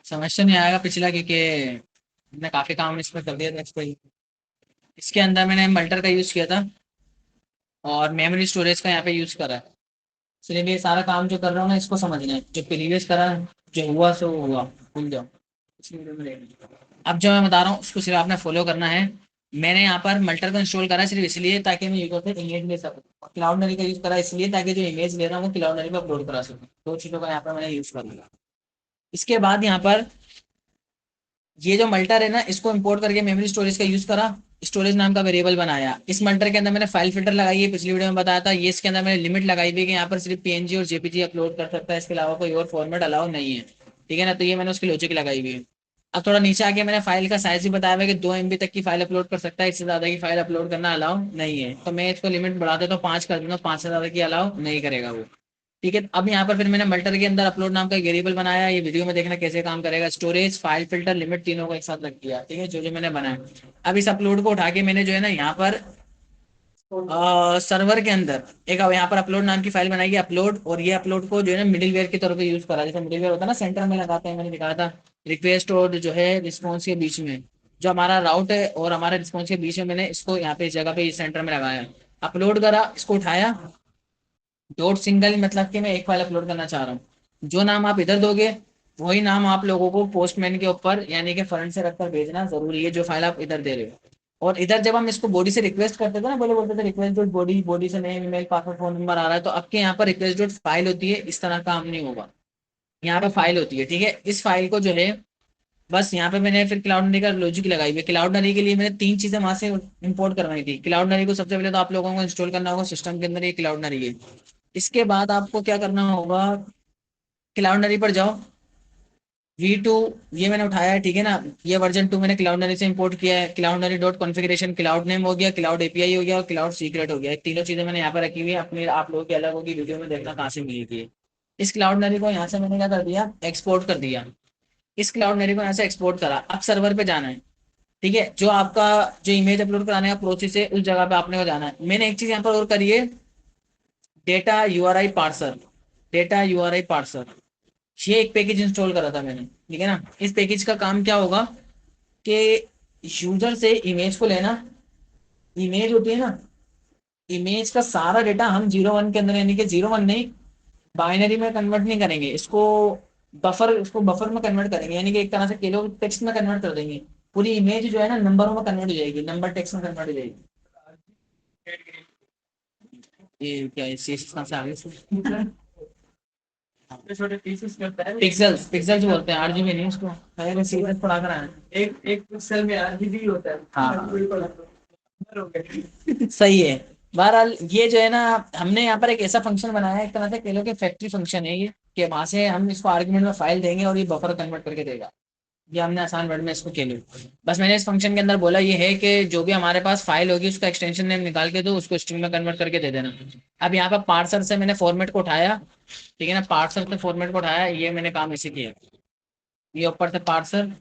समझ नहीं आएगा पिछला, क्योंकि मैंने काफी काम इसमें कर दिया था इसको ही। इसके अंदर मैंने मल्टर का यूज किया था और मेमोरी स्टोरेज का यहाँ पे यूज करा है। इसलिए मैं ये सारा काम जो कर रहा हूँ ना, इसको समझना है। जो प्रीवियस करा, जो हुआ सो हुआ, भूल जाओ। अब जो मैं बता रहा हूँ उसको सिर्फ आपने फॉलो करना है। मैंने यहाँ पर मल्टर को इंस्टॉल करा सिर्फ इसलिए ताकि मैं यूजर से इमेज ले सकूँ। क्लाउडनरी का यूज करा इसलिए ताकि जो इमेज ले रहा हूँ वो क्लाउडनरी पे अपलोड करा सकूँ। दो चीजों का यहाँ पर मैंने यूज कर लिया। इसके बाद यहाँ पर ये जो मल्टर है ना, इसको इंपोर्ट करके मेमोरी स्टोरेज का यूज करा। स्टोरेज नाम का वेरिएबल बनाया। इस मल्टर के अंदर मैंने फाइल फिल्टर लगाई है, पिछली वीडियो में बताया था। ये इसके अंदर मैंने लिमिट लगाई हुई है कि यहाँ पर सिर्फ पीएनजी और जेपीजी अपलोड कर सकता है, इसके अलावा कोई और फॉर्मेट अलाउ नहीं है। ठीक है ना, तो ये मैंने उसकी लॉजिक लगाई हुई है। अब थोड़ा नीचे आके मैंने फाइल का साइज भी बताया हुआ है कि 2 MB तक की फाइल अपलोड कर सकता है, इससे ज्यादा की फाइल अपलोड करना अलाउ नहीं है। तो मैं इसको लिमिट बढ़ा देता हूँ, 5 कर दूंगा, 5 से ज्यादा की अलाउ नहीं करेगा वो। ठीक है, अब यहाँ पर फिर मैंने मल्टर के अंदर अपलोड नाम का वेरिएबल बनाया। ये वीडियो में देखना कैसे काम करेगा। स्टोरेज, फाइल फिल्टर, लिमिट, तीनों को एक साथ रख दिया। ठीक है, जो जो मैंने बनाया। अब इस अपलोड को उठा के मैंने जो है ना यहाँ पर सर्वर के अंदर एक अब यहाँ पर अपलोड नाम की फाइल बनाई है, अपलोड। और ये अपलोड को जो है ना मिडिलवेयर के तौर पे यूज करा। जैसे मिडिलवेयर होता है ना, सेंटर में लगाते हैं, मैंने दिखाया था। रिक्वेस्ट और जो है रिस्पॉन्स के बीच में, जो हमारा राउट है और हमारे रिस्पॉन्स के बीच में, मैंने इसको यहाँ पे इस जगह पे इस सेंटर में लगाया। अपलोड करा, इसको उठाया। डॉट सिंगल मतलब कि मैं एक फाइल अपलोड करना चाह रहा हूँ। जो नाम आप इधर दोगे वही नाम आप लोगों को पोस्टमैन के ऊपर यानी कि फ्रंट से रखकर भेजना जरूरी है, जो फाइल आप इधर दे रहे हो। और इधर जब हम इसको बॉडी से रिक्वेस्ट करते थे ना, पहले बोलते थे रिक्वेस्ट डॉट बॉडी, बॉडी से name, email, password, phone number आ रहा है। तो अब के यहाँ पर रिक्वेस्ट डॉट फाइल होती है, इस तरह काम नहीं होगा। यहाँ पे फाइल होती है। ठीक है, इस फाइल को जो है बस यहाँ पे मैंने फिर क्लाउडनरी का लॉजिक लगाई हुई है। क्लाउडनरी के लिए मैंने 3 चीजें वहां से इंपोर्ट करवाई थी। क्लाउडनरी को सबसे पहले तो आप लोगों को इंस्टॉल करना होगा सिस्टम के अंदर, ये क्लाउडनरी है। इसके बाद आपको क्या करना होगा, क्लाउडनरी पर जाओ। V2 ये मैंने उठाया है, ठीक है ना। ये वर्जन 2 मैंने क्लाउडनरी से इंपोर्ट किया है। क्लाउडनरी डॉट कॉन्फ़िगरेशन, क्लाउड नेम हो गया, क्लाउड एपीआई हो गया और क्लाउड सीक्रेट हो गया। ये तीनों चीजें मैंने यहाँ पर रखी हुई है अपने। आप लोगों की अलग होगी, वीडियो में देखना कहाँ से मिलेगी। इस क्लाउडनरी को यहाँ से मैंने क्या कर दिया, एक्सपोर्ट कर दिया। इस क्लाउडनरी को यहाँ से एक्सपोर्ट करा। अब सर्वर पे जाना है। ठीक है, जो आपका जो इमेज अपलोड कराने का प्रोसेस है, उस जगह पे आपने को जाना है। मैंने एक चीज यहाँ पर और करी है, data URI parser. Data URI parser, ये एक पैकेज इंस्टॉल करा था मैंने। ठीक है ना, इस पैकेज का काम क्या होगा कि यूजर से इमेज को लेना। इमेज होती है ना, इमेज का सारा डेटा हम 0 1 के अंदर, यानी कि 0 1 नहीं, बाइनरी में कन्वर्ट नहीं करेंगे इसको। इसको बफर में कन्वर्ट करेंगे, यानी कि एक तरह से किलो टेक्स्ट में कन्वर्ट कर देंगे। पूरी इमेज जो है ना नंबरों में कन्वर्ट हो जाएगी, नंबर टेक्स्ट में कन्वर्ट हो जाएगी। ये क्या है, CSS कहाँ से आ गया? पिक्सल्स, पिक्सल जो बोलते हैं, RGB नहीं उसको। मैंने CSS पढ़ा कर आया। एक एक पिक्सल में RGB होता है। हाँ सही है। बहरहाल ये जो है ना, हमने यहाँ पर एक ऐसा फंक्शन बनाया है, एक तरह से कह लो कि फैक्ट्री फंक्शन है ये, कि वहां से हम इसको आर्गुमेंट में फाइल देंगे और ये बफर कन्वर्ट करके देगा। ये हमने आसान वर्ड में इसको खेले। बस मैंने इस फंक्शन के अंदर बोला ये है कि जो भी हमारे पास फाइल होगी उसका एक्सटेंशन नेम निकाल के दो, उसको स्ट्रिंग में कन्वर्ट करके दे देना। अब यहाँ पर पार्सर से मैंने फॉर्मेट को उठाया। ठीक है ना, पार्सर से फॉर्मेट को उठाया, ये मैंने काम इसे किया। ये ऊपर से पार्सर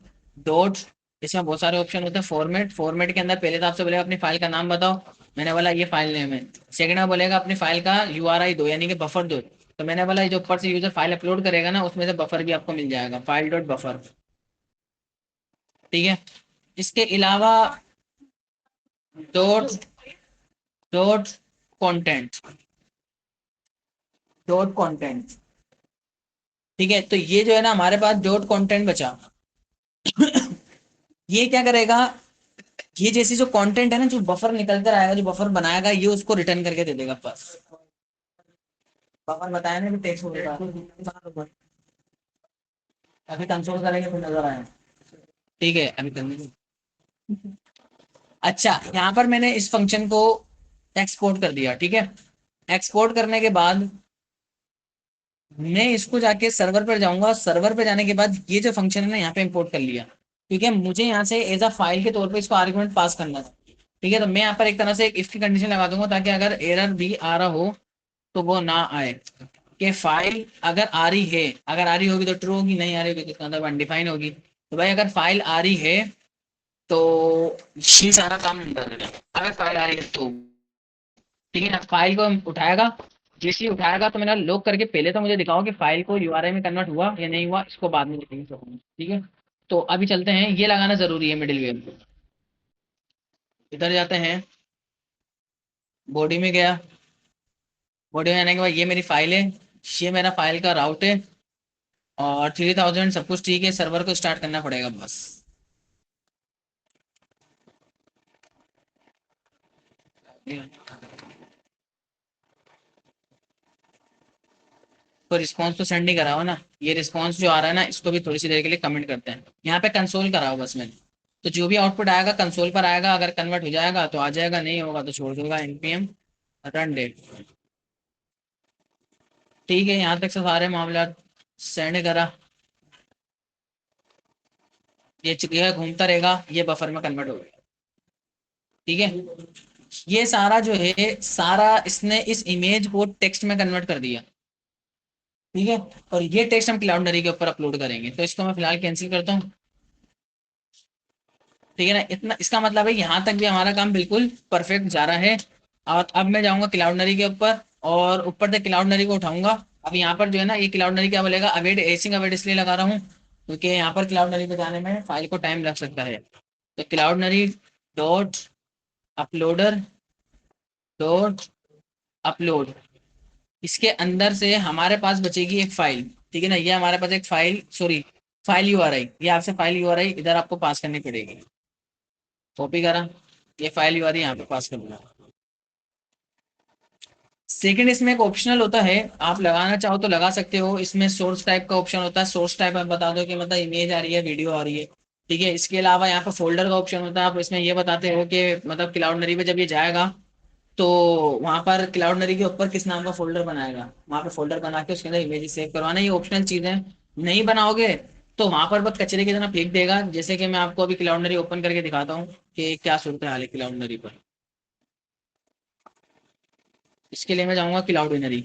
डॉट, इसमें बहुत सारे ऑप्शन होते हैं। फॉर्मेट, फॉर्मेट के अंदर पहले तो आपसे बोलेगा अपनी फाइल का नाम बताओ। मैंने बोला ये फाइल नेम है। सेकंड में बोलेगा अपनी फाइल का यूआरआई दो, यानी कि बफर दो। तो मैंने बोला ये जो ऊपर से यूजर फाइल अपलोड करेगा ना, उसमें से बफर भी आपको मिल जाएगा, फाइल डॉट बफर। ठीक है, इसके अलावा dot dot content, dot content. ठीक है, तो ये जो है ना हमारे पास डॉट कंटेंट बचा। ये क्या करेगा, ये जैसी जो कंटेंट है ना, जो बफर निकल कर आएगा, जो बफर बनाएगा, ये उसको रिटर्न करके दे देगा बस। बफर बताया ना कि टेक्स्ट होगा। अभी कंसोल करेंगे फिर नजर आए। ठीक है, अभी करने दो। अच्छा, यहाँ पर मैंने इस फंक्शन को एक्सपोर्ट कर दिया। ठीक है, एक्सपोर्ट करने के बाद मैं इसको जाके सर्वर पर जाऊंगा। सर्वर पर जाने के बाद ये जो फंक्शन है ना, यहाँ पे इंपोर्ट कर लिया, क्योंकि मुझे यहाँ से एज अ फाइल के तौर पे इसको आर्गुमेंट पास करना था। ठीक है, तो मैं यहाँ पर एक तरह से एक इफ की कंडीशन लगा दूंगा, ताकि अगर एरर भी आ रहा हो तो वो ना आए। कि फाइल अगर आ रही है, अगर आ रही होगी तो ट्रू होगी, नहीं आ रही होगी तो इसका मतलब अनडिफाइन होगी। तो भाई अगर फाइल आ रही है तो ये सारा काम नहीं करेगा। अगर फाइल आ रही है तो ठीक है ना, फाइल को हम उठाएगा। जैसे ही उठाएगा तो मैंने लॉक करके पहले तो मुझे दिखाओ कि फाइल को यूआरआई में कन्वर्ट हुआ या नहीं हुआ, इसको बाद में देखेंगे सब। ठीक है, तो अभी चलते हैं, ये लगाना जरूरी है मिडिलवेयर। इधर जाते हैं, बॉडी में गया, बॉडी में आने के बाद ये मेरी फाइल है, ये मेरा फाइल का राउट है, और 3000 सब कुछ ठीक है, सर्वर को स्टार्ट करना पड़ेगा बस। तो रिस्पॉन्स तो सेंड नहीं कराओ ना, ये रिस्पॉन्स जो आ रहा है ना, इसको भी थोड़ी सी देर के लिए कमेंट करते हैं। यहाँ पे कंसोल कराओ बस मैंने, तो जो भी आउटपुट आएगा कंसोल पर आएगा, अगर कन्वर्ट हो जाएगा तो आ जाएगा, नहीं होगा तो छोड़ दूंगा npm रन डेट। ठीक है, यहाँ तक से सारे मामला सेंड करा, ये है घूमता रहेगा, ये बफर में कन्वर्ट हो गया। ठीक है, ये सारा जो है सारा इसने इस इमेज को टेक्स्ट में कन्वर्ट कर दिया। ठीक है, और ये टेक्स्ट हम क्लाउडनरी के ऊपर अपलोड करेंगे, तो इसको मैं फिलहाल कैंसिल करता हूँ। ठीक है ना, इतना इसका मतलब है यहाँ तक भी हमारा काम बिल्कुल परफेक्ट जा रहा है। और अब मैं जाऊंगा क्लाउडनरी के ऊपर, और ऊपर से क्लाउडनरी को उठाऊंगा। अब यहाँ पर जो है ना, ये क्लाउडनरी क्या बोलेगा, अवेट एसिंग अवेट इसलिए लगा रहा हूँ क्योंकि यहाँ पर क्लाउडनरी पे जाने में फाइल को टाइम लग सकता है। तो क्लाउडनरी डॉट अपलोडर डॉट अपलोड, इसके अंदर से हमारे पास बचेगी एक फाइल। ठीक है ना, ये हमारे पास एक फाइल, सॉरी फाइल यूआरआई, ये आपसे फाइल यूआरआई इधर आपको पास करनी पड़ेगी। कॉपी करा, ये फाइल यूआरआई यहाँ पे पास कर दूंगा। सेकंड, इसमें एक ऑप्शनल होता है, आप लगाना चाहो तो लगा सकते हो, इसमें सोर्स टाइप का ऑप्शन होता है। सोर्स टाइप आप बता दो कि मतलब इमेज आ रही है, वीडियो आ रही है। ठीक है, इसके अलावा यहाँ पर फोल्डर का ऑप्शन होता है, आप इसमें ये बताते हो कि मतलब क्लाउडनरी पे जब ये जाएगा तो वहां पर क्लाउडनरी के ऊपर किस नाम का फोल्डर बनाएगा, वहां पे फोल्डर बना के उसके अंदर इमेज सेव करवाना, ये ऑप्शनल चीजें। नहीं बनाओगे तो वहां पर बस कचरे की तरह फेंक देगा, जैसे कि मैं आपको अभी क्लाउडनरी ओपन करके दिखाता हूँ कि क्या सूरत हाल है क्लाउडनरी पर। इसके लिए मैं जाऊंगा क्लाउडनरी,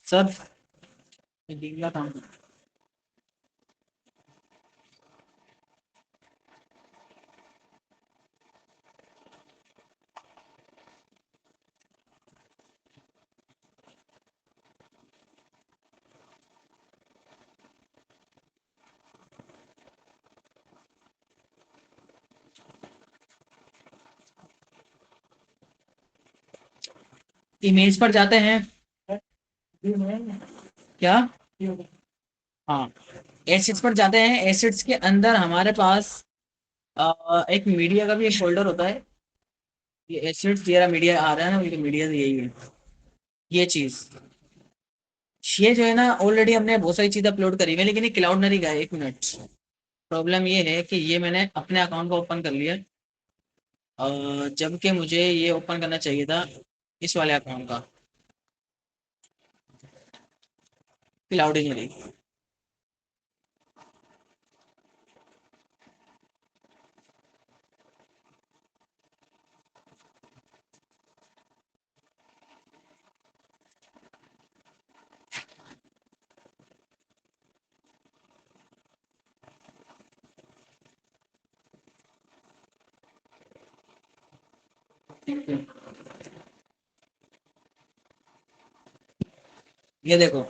सब ढीला काम। इमेज पर जाते हैं, क्या, हाँ, एसिड्स पर जाते हैं। एसिड्स के अंदर हमारे पास एक मीडिया का भी एक फोल्डर होता है। ये एसिड्स तेरा मीडिया आ रहा है ना, ये मीडिया यही है, ये चीज। ये जो है ना, ऑलरेडी हमने बहुत सारी चीज अपलोड करी हुई है, लेकिन ये क्लाउडनरी का है। एक मिनट, प्रॉब्लम ये है कि ये मैंने अपने अकाउंट को ओपन कर लिया, जबकि मुझे ये ओपन करना चाहिए था इस वाले अकाउंट का, क्लाउडनरी। ये देखो,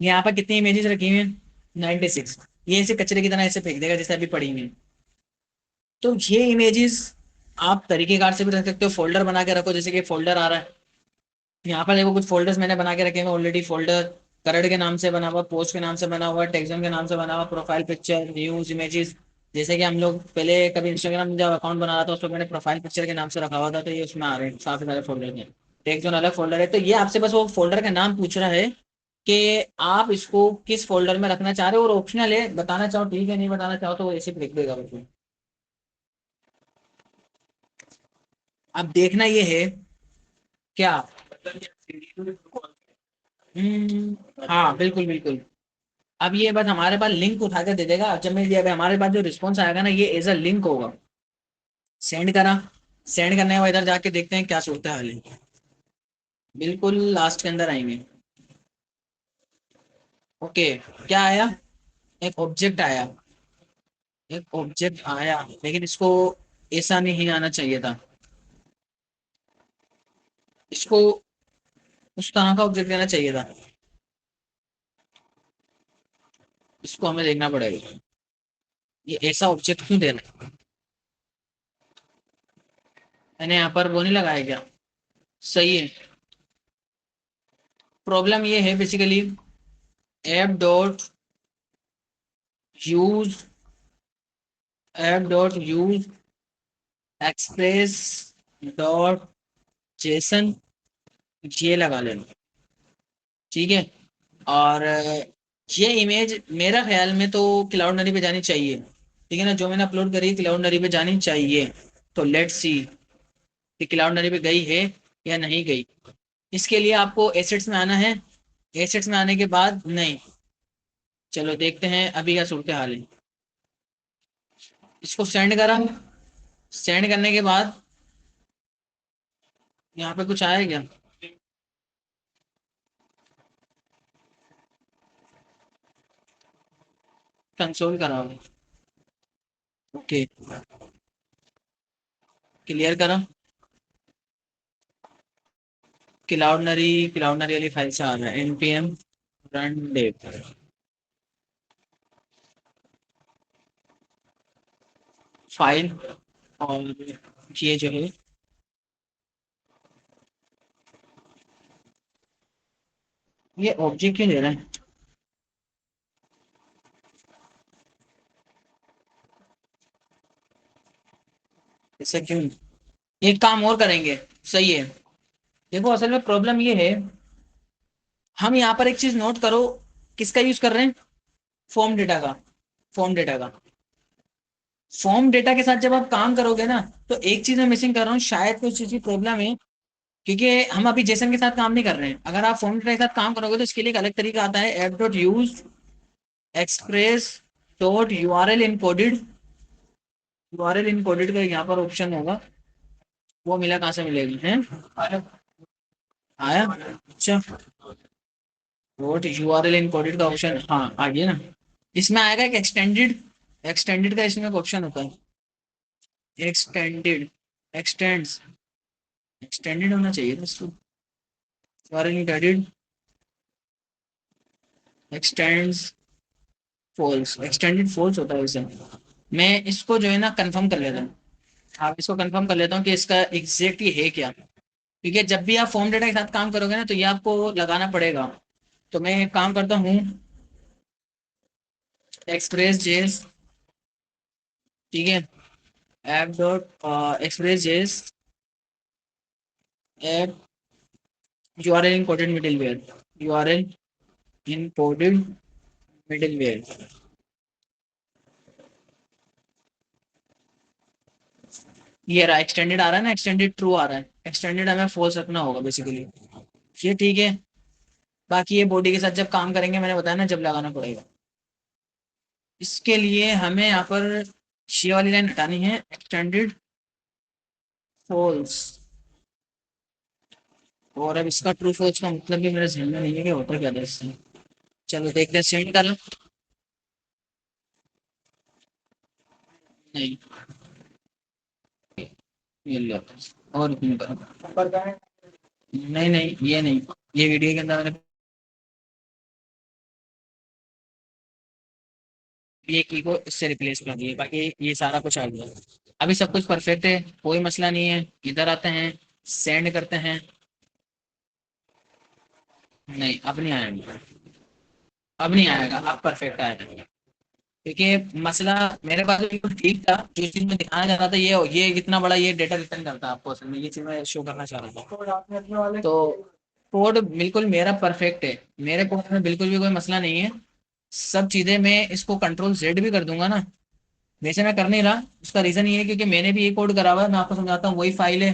यहाँ पर कितनी इमेजेस रखी हुई हैं, 96। ये ऐसे कचरे की तरह ऐसे फेंक देगा जैसे अभी पड़ी हुई हैं। तो ये इमेजेस आप तरीकेकार से भी रख सकते हो, फोल्डर बना के रखो, जैसे कि फोल्डर आ रहा है यहाँ पर। देखो कुछ फोल्डर्स मैंने बना के रखे हैं ऑलरेडी। फोल्डर करंट के नाम से बना हुआ, पोस्ट के नाम से बना हुआ, टेक्सट के नाम से बना हुआ, प्रोफाइल पिक्चर, न्यूज, इमेजेस। जैसे कि हम लोग पहले कभी इंस्टाग्राम में जब अकाउंट बना रहा था, उसको मैंने प्रोफाइल पिक्चर के नाम से रखा हुआ था, तो ये उसमें आ रहे हैं काफी सारे फोल्डर हैं। टेक्स्ट जोन अलग फोल्डर है, तो ये आपसे बस वो फोल्डर का नाम पूछ रहा है कि आप इसको किस फोल्डर में रखना चाह रहे हो, और ऑप्शनल है, बताना चाहो ठीक है, नहीं बताना चाहो तो वो ऐसे लिख देगा बिल्कुल। अब देखना ये है क्या, हाँ बिल्कुल बिल्कुल। अब ये बस हमारे पास लिंक उठा कर दे देगा, जब मैं ये हमारे पास जो रिस्पॉन्स आएगा ना, ये एज अ लिंक होगा। सेंड करा, सेंड करने के बाद इधर जाके देखते हैं क्या सूरत हाल है। बिल्कुल लास्ट के अंदर आएंगे। ओके, क्या आया, एक ऑब्जेक्ट आया, एक ऑब्जेक्ट आया, लेकिन इसको ऐसा नहीं आना चाहिए था। इसको उस तरह का ऑब्जेक्ट देना चाहिए था, इसको हमें देखना पड़ेगा ये ऐसा ऑब्जेक्ट क्यों दे रहा है। मैंने यहाँ पर वो नहीं लगाया क्या, सही है। प्रॉब्लम ये है basically app dot use app dot use express dot JSON, ये लगा लेना, ठीक है। और ये इमेज मेरा ख्याल में तो क्लाउडनरी पे जानी चाहिए, ठीक है ना, जो मैंने अपलोड करी क्लाउडनरी पे जानी चाहिए। तो लेट्स सी कि क्लाउडनरी पे गई है या नहीं गई। इसके लिए आपको एसेट्स में आना है, एसेट्स में आने के बाद नहीं, चलो देखते हैं अभी क्या सूरत हाल है। इसको सेंड करा, सेंड करने के बाद यहाँ पे कुछ आया क्या, कंसोल करा, ओके क्लियर करा। क्लाउडनरी वाली फाइल से आ रहा है npm रन डेव, फाइल। और ये जो है ये ऑब्जेक्ट क्यों दे रहा है, ऐसा क्यों। एक काम और करेंगे, सही है। देखो असल में प्रॉब्लम ये है, हम यहाँ पर एक चीज नोट करो, किसका यूज कर रहे हैं, फॉर्म डेटा का, फॉर्म डेटा का। फॉर्म डेटा के साथ जब आप काम करोगे ना, तो एक चीज मैं मिसिंग कर रहा हूँ, शायद कुछ चीज की प्रॉब्लम है, क्योंकि हम अभी जेसन के साथ काम नहीं कर रहे हैं। अगर आप फॉर्म डेटा के साथ काम करोगे तो इसके लिए एक अलग तरीका आता है, app dot use express dot URL encoded, URL encoded का यहाँ पर ऑप्शन होगा, वो मिला कहाँ से मिलेगा है, आया, आया, अच्छा। वोट यूआरएल इनकोडेड का ऑप्शन, हाँ आ गया ना। इसमें आएगा एक एक्सटेंडेड, एक्सटेंडेड का इसमें एक ऑप्शन होता है, एक्सटेंडेड, एक्सटेंड्स, एक्सटेंडेड होना चाहिए था इसको, URL encoded extends false, extended false होता है वैसे। मैं इसको जो है ना कंफर्म कर लेता हूँ, आप इसको कंफर्म कर लेता हूँ कि इसका एग्जैक्ट ये है क्या, क्योंकि जब भी आप फॉर्म डेटा के साथ काम करोगे ना तो ये आपको लगाना पड़ेगा। तो मैं एक काम करता हूँ, एक्सप्रेस जेस, ठीक है, ऐप डॉट एक्सप्रेस जेस app URL encoded middleware, URL encoded middleware, ये रहा एक्सटेंडेड आ रहा है ना, एक्सटेंडेड ट्रू आ रहा है, एक्सटेंडेड हमें फॉल्स रखना होगा बेसिकली, ये ठीक है। बाकी ये बॉडी के साथ जब काम करेंगे, मैंने बताया ना जब लगाना पड़ेगा। इसके लिए हमें यहाँ पर ये वाली लाइन हटानी है, एक्सटेंडेड फॉल्स। और अब इसका ट्रू फॉल्स का मतलब भी मेरे जहन में नहीं है कि होता क्या था इससे। चलो देखते हैं, सेंड कर लो, नहीं ये लो, और क्यों करो, नहीं नहीं ये नहीं, ये वीडियो के अंदर मैंने ये की को इससे रिप्लेस कर दिया, बाकी ये सारा कुछ आ गया। अभी सब कुछ परफेक्ट है, कोई मसला नहीं है। इधर आते हैं, सेंड करते हैं, नहीं अब नहीं आएगा, अब नहीं आएगा, अब परफेक्ट आएगा। क्योंकि मसला मेरे पास बिल्कुल ठीक था, जो चीज मैं दिखाना चाह रहा था, ये इतना बड़ा ये डेटा रिटर्न करता है आपको, असल में ये चीज मैं शो करना चाह रहा था। तो कोड बिल्कुल मेरा परफेक्ट है, मेरे कोड में बिल्कुल भी कोई मसला नहीं है। सब चीजें मैं इसको कंट्रोल जेड भी कर दूंगा ना, वैसे मैं कर नहीं रहा। उसका रीजन ये है क्योंकि मैंने भी ये कोड करा हुआ है, मैं आपको समझाता हूँ, वही फाइल है,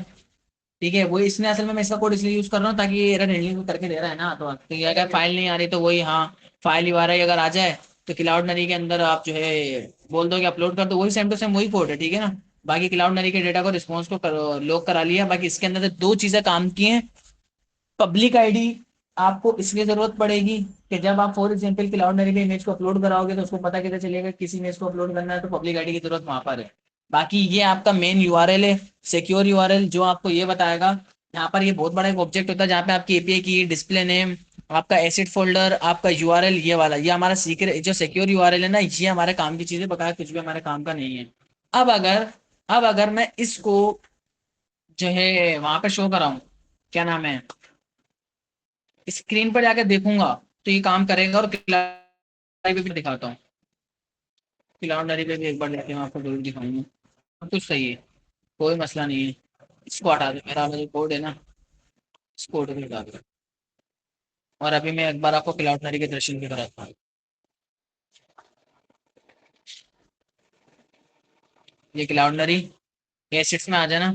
ठीक है। वही इसने असल में मैं इसका कोड इसलिए यूज कर रहा हूँ ताकि ये एरर हैंडलिंग करके दे रहा है ना, तो ये अगर फाइल नहीं आ रही तो वही, हाँ फाइल यूआरआई अगर आ जाए तो क्लाउड नरी के अंदर आप जो है बोल दो कि अपलोड कर दो, वही सेम टू सेम वही कोड है, ठीक है ना। बाकी क्लाउड नरी के डेटा को रिस्पॉन्स को लॉक करा लिया। बाकी इसके अंदर से दो चीजें काम की हैं, पब्लिक आईडी आपको इसलिए जरूरत पड़ेगी कि जब आप फॉर एग्जाम्पल क्लाउड नरी पे इमेज को अपलोड कराओगे तो उसको पता कैसे चलेगा किसी इमेज को अपलोड करना है, तो पब्लिक आईडी की जरूरत वहां पर है। बाकी ये आपका मेन यूआरएल है, सिक्योर यूआरएल, जो आपको ये बताएगा यहाँ पर ये बहुत बड़ा एक ऑब्जेक्ट होता है जहाँ पे आपकी एपीआई की, डिस्प्ले नेम, आपका एसिड फोल्डर, आपका यूआरएल, ये वाला, ये हमारा सीक्रेट जो सिक्योर यूआरएल है ना, ये हमारे काम की चीजें, बकाया कुछ भी हमारे काम का नहीं है। अब अगर अब अगर मैं इसको जो है वहां पे शो कराऊं, क्या नाम है, स्क्रीन पर जाके देखूंगा, तो ये काम करेगा। और क्लाउड पे भी दिखाता हूँ, क्लाउड पे भी एक बार लेके मैं आपको जरूर दिखाऊंगा। सब कुछ सही है, कोई मसला नहीं है। इसको हटा दो, मेरा जो कोड है ना, इस कोड को हटा दो। और अभी मैं एक बार आपको क्लाउड के दर्शन भी कराता हूँ। ये क्लाउड एसिड्स में आ जाना,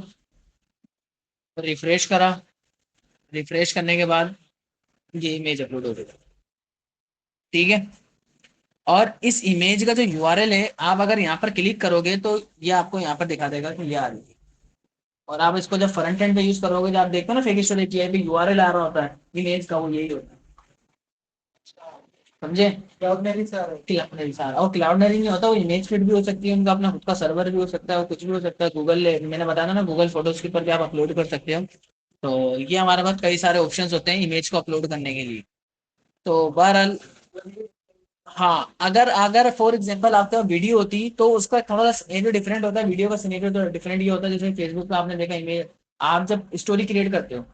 तो रिफ्रेश करा, रिफ्रेश करने के बाद ये इमेज अपलोड हो जाएगा। ठीक है। और इस इमेज का जो यूआरएल है, आप अगर यहाँ पर क्लिक करोगे तो ये आपको यहाँ पर दिखा देगा कि ये आ रही है। और आप इसको जब फ्रंट एंड पे यूज करोगे, जब आप देखते हो ना फेक स्टोरेज की यूआरएल आ रहा होता है इमेज का, वो यही होता है। समझे? क्लाउडनेरी से आ रहा है, क्लाउडनेरी से आ रहा है। और क्लाउडनेरी नहीं होता, वो इमेज फीड भी हो सकती है, उनका अपना खुद का सर्वर भी हो सकता है, वो कुछ भी हो सकता है। गूगल, मैंने बताया ना, गूगल फोटोज के ऊपर भी आप अपलोड कर सकते हो। तो ये हमारे पास कई सारे ऑप्शंस होते हैं इमेज को अपलोड करने के लिए। तो बहरहाल, हाँ, अगर अगर फॉर एग्जांपल आपका वीडियो होती तो उसका थोड़ा सा सिनेरियो डिफरेंट होता है, वीडियो का सिनेरियो तो डिफरेंट ये होता है। जैसे फेसबुक पे आपने देखा इमेज, आप जब स्टोरी क्रिएट करते हो,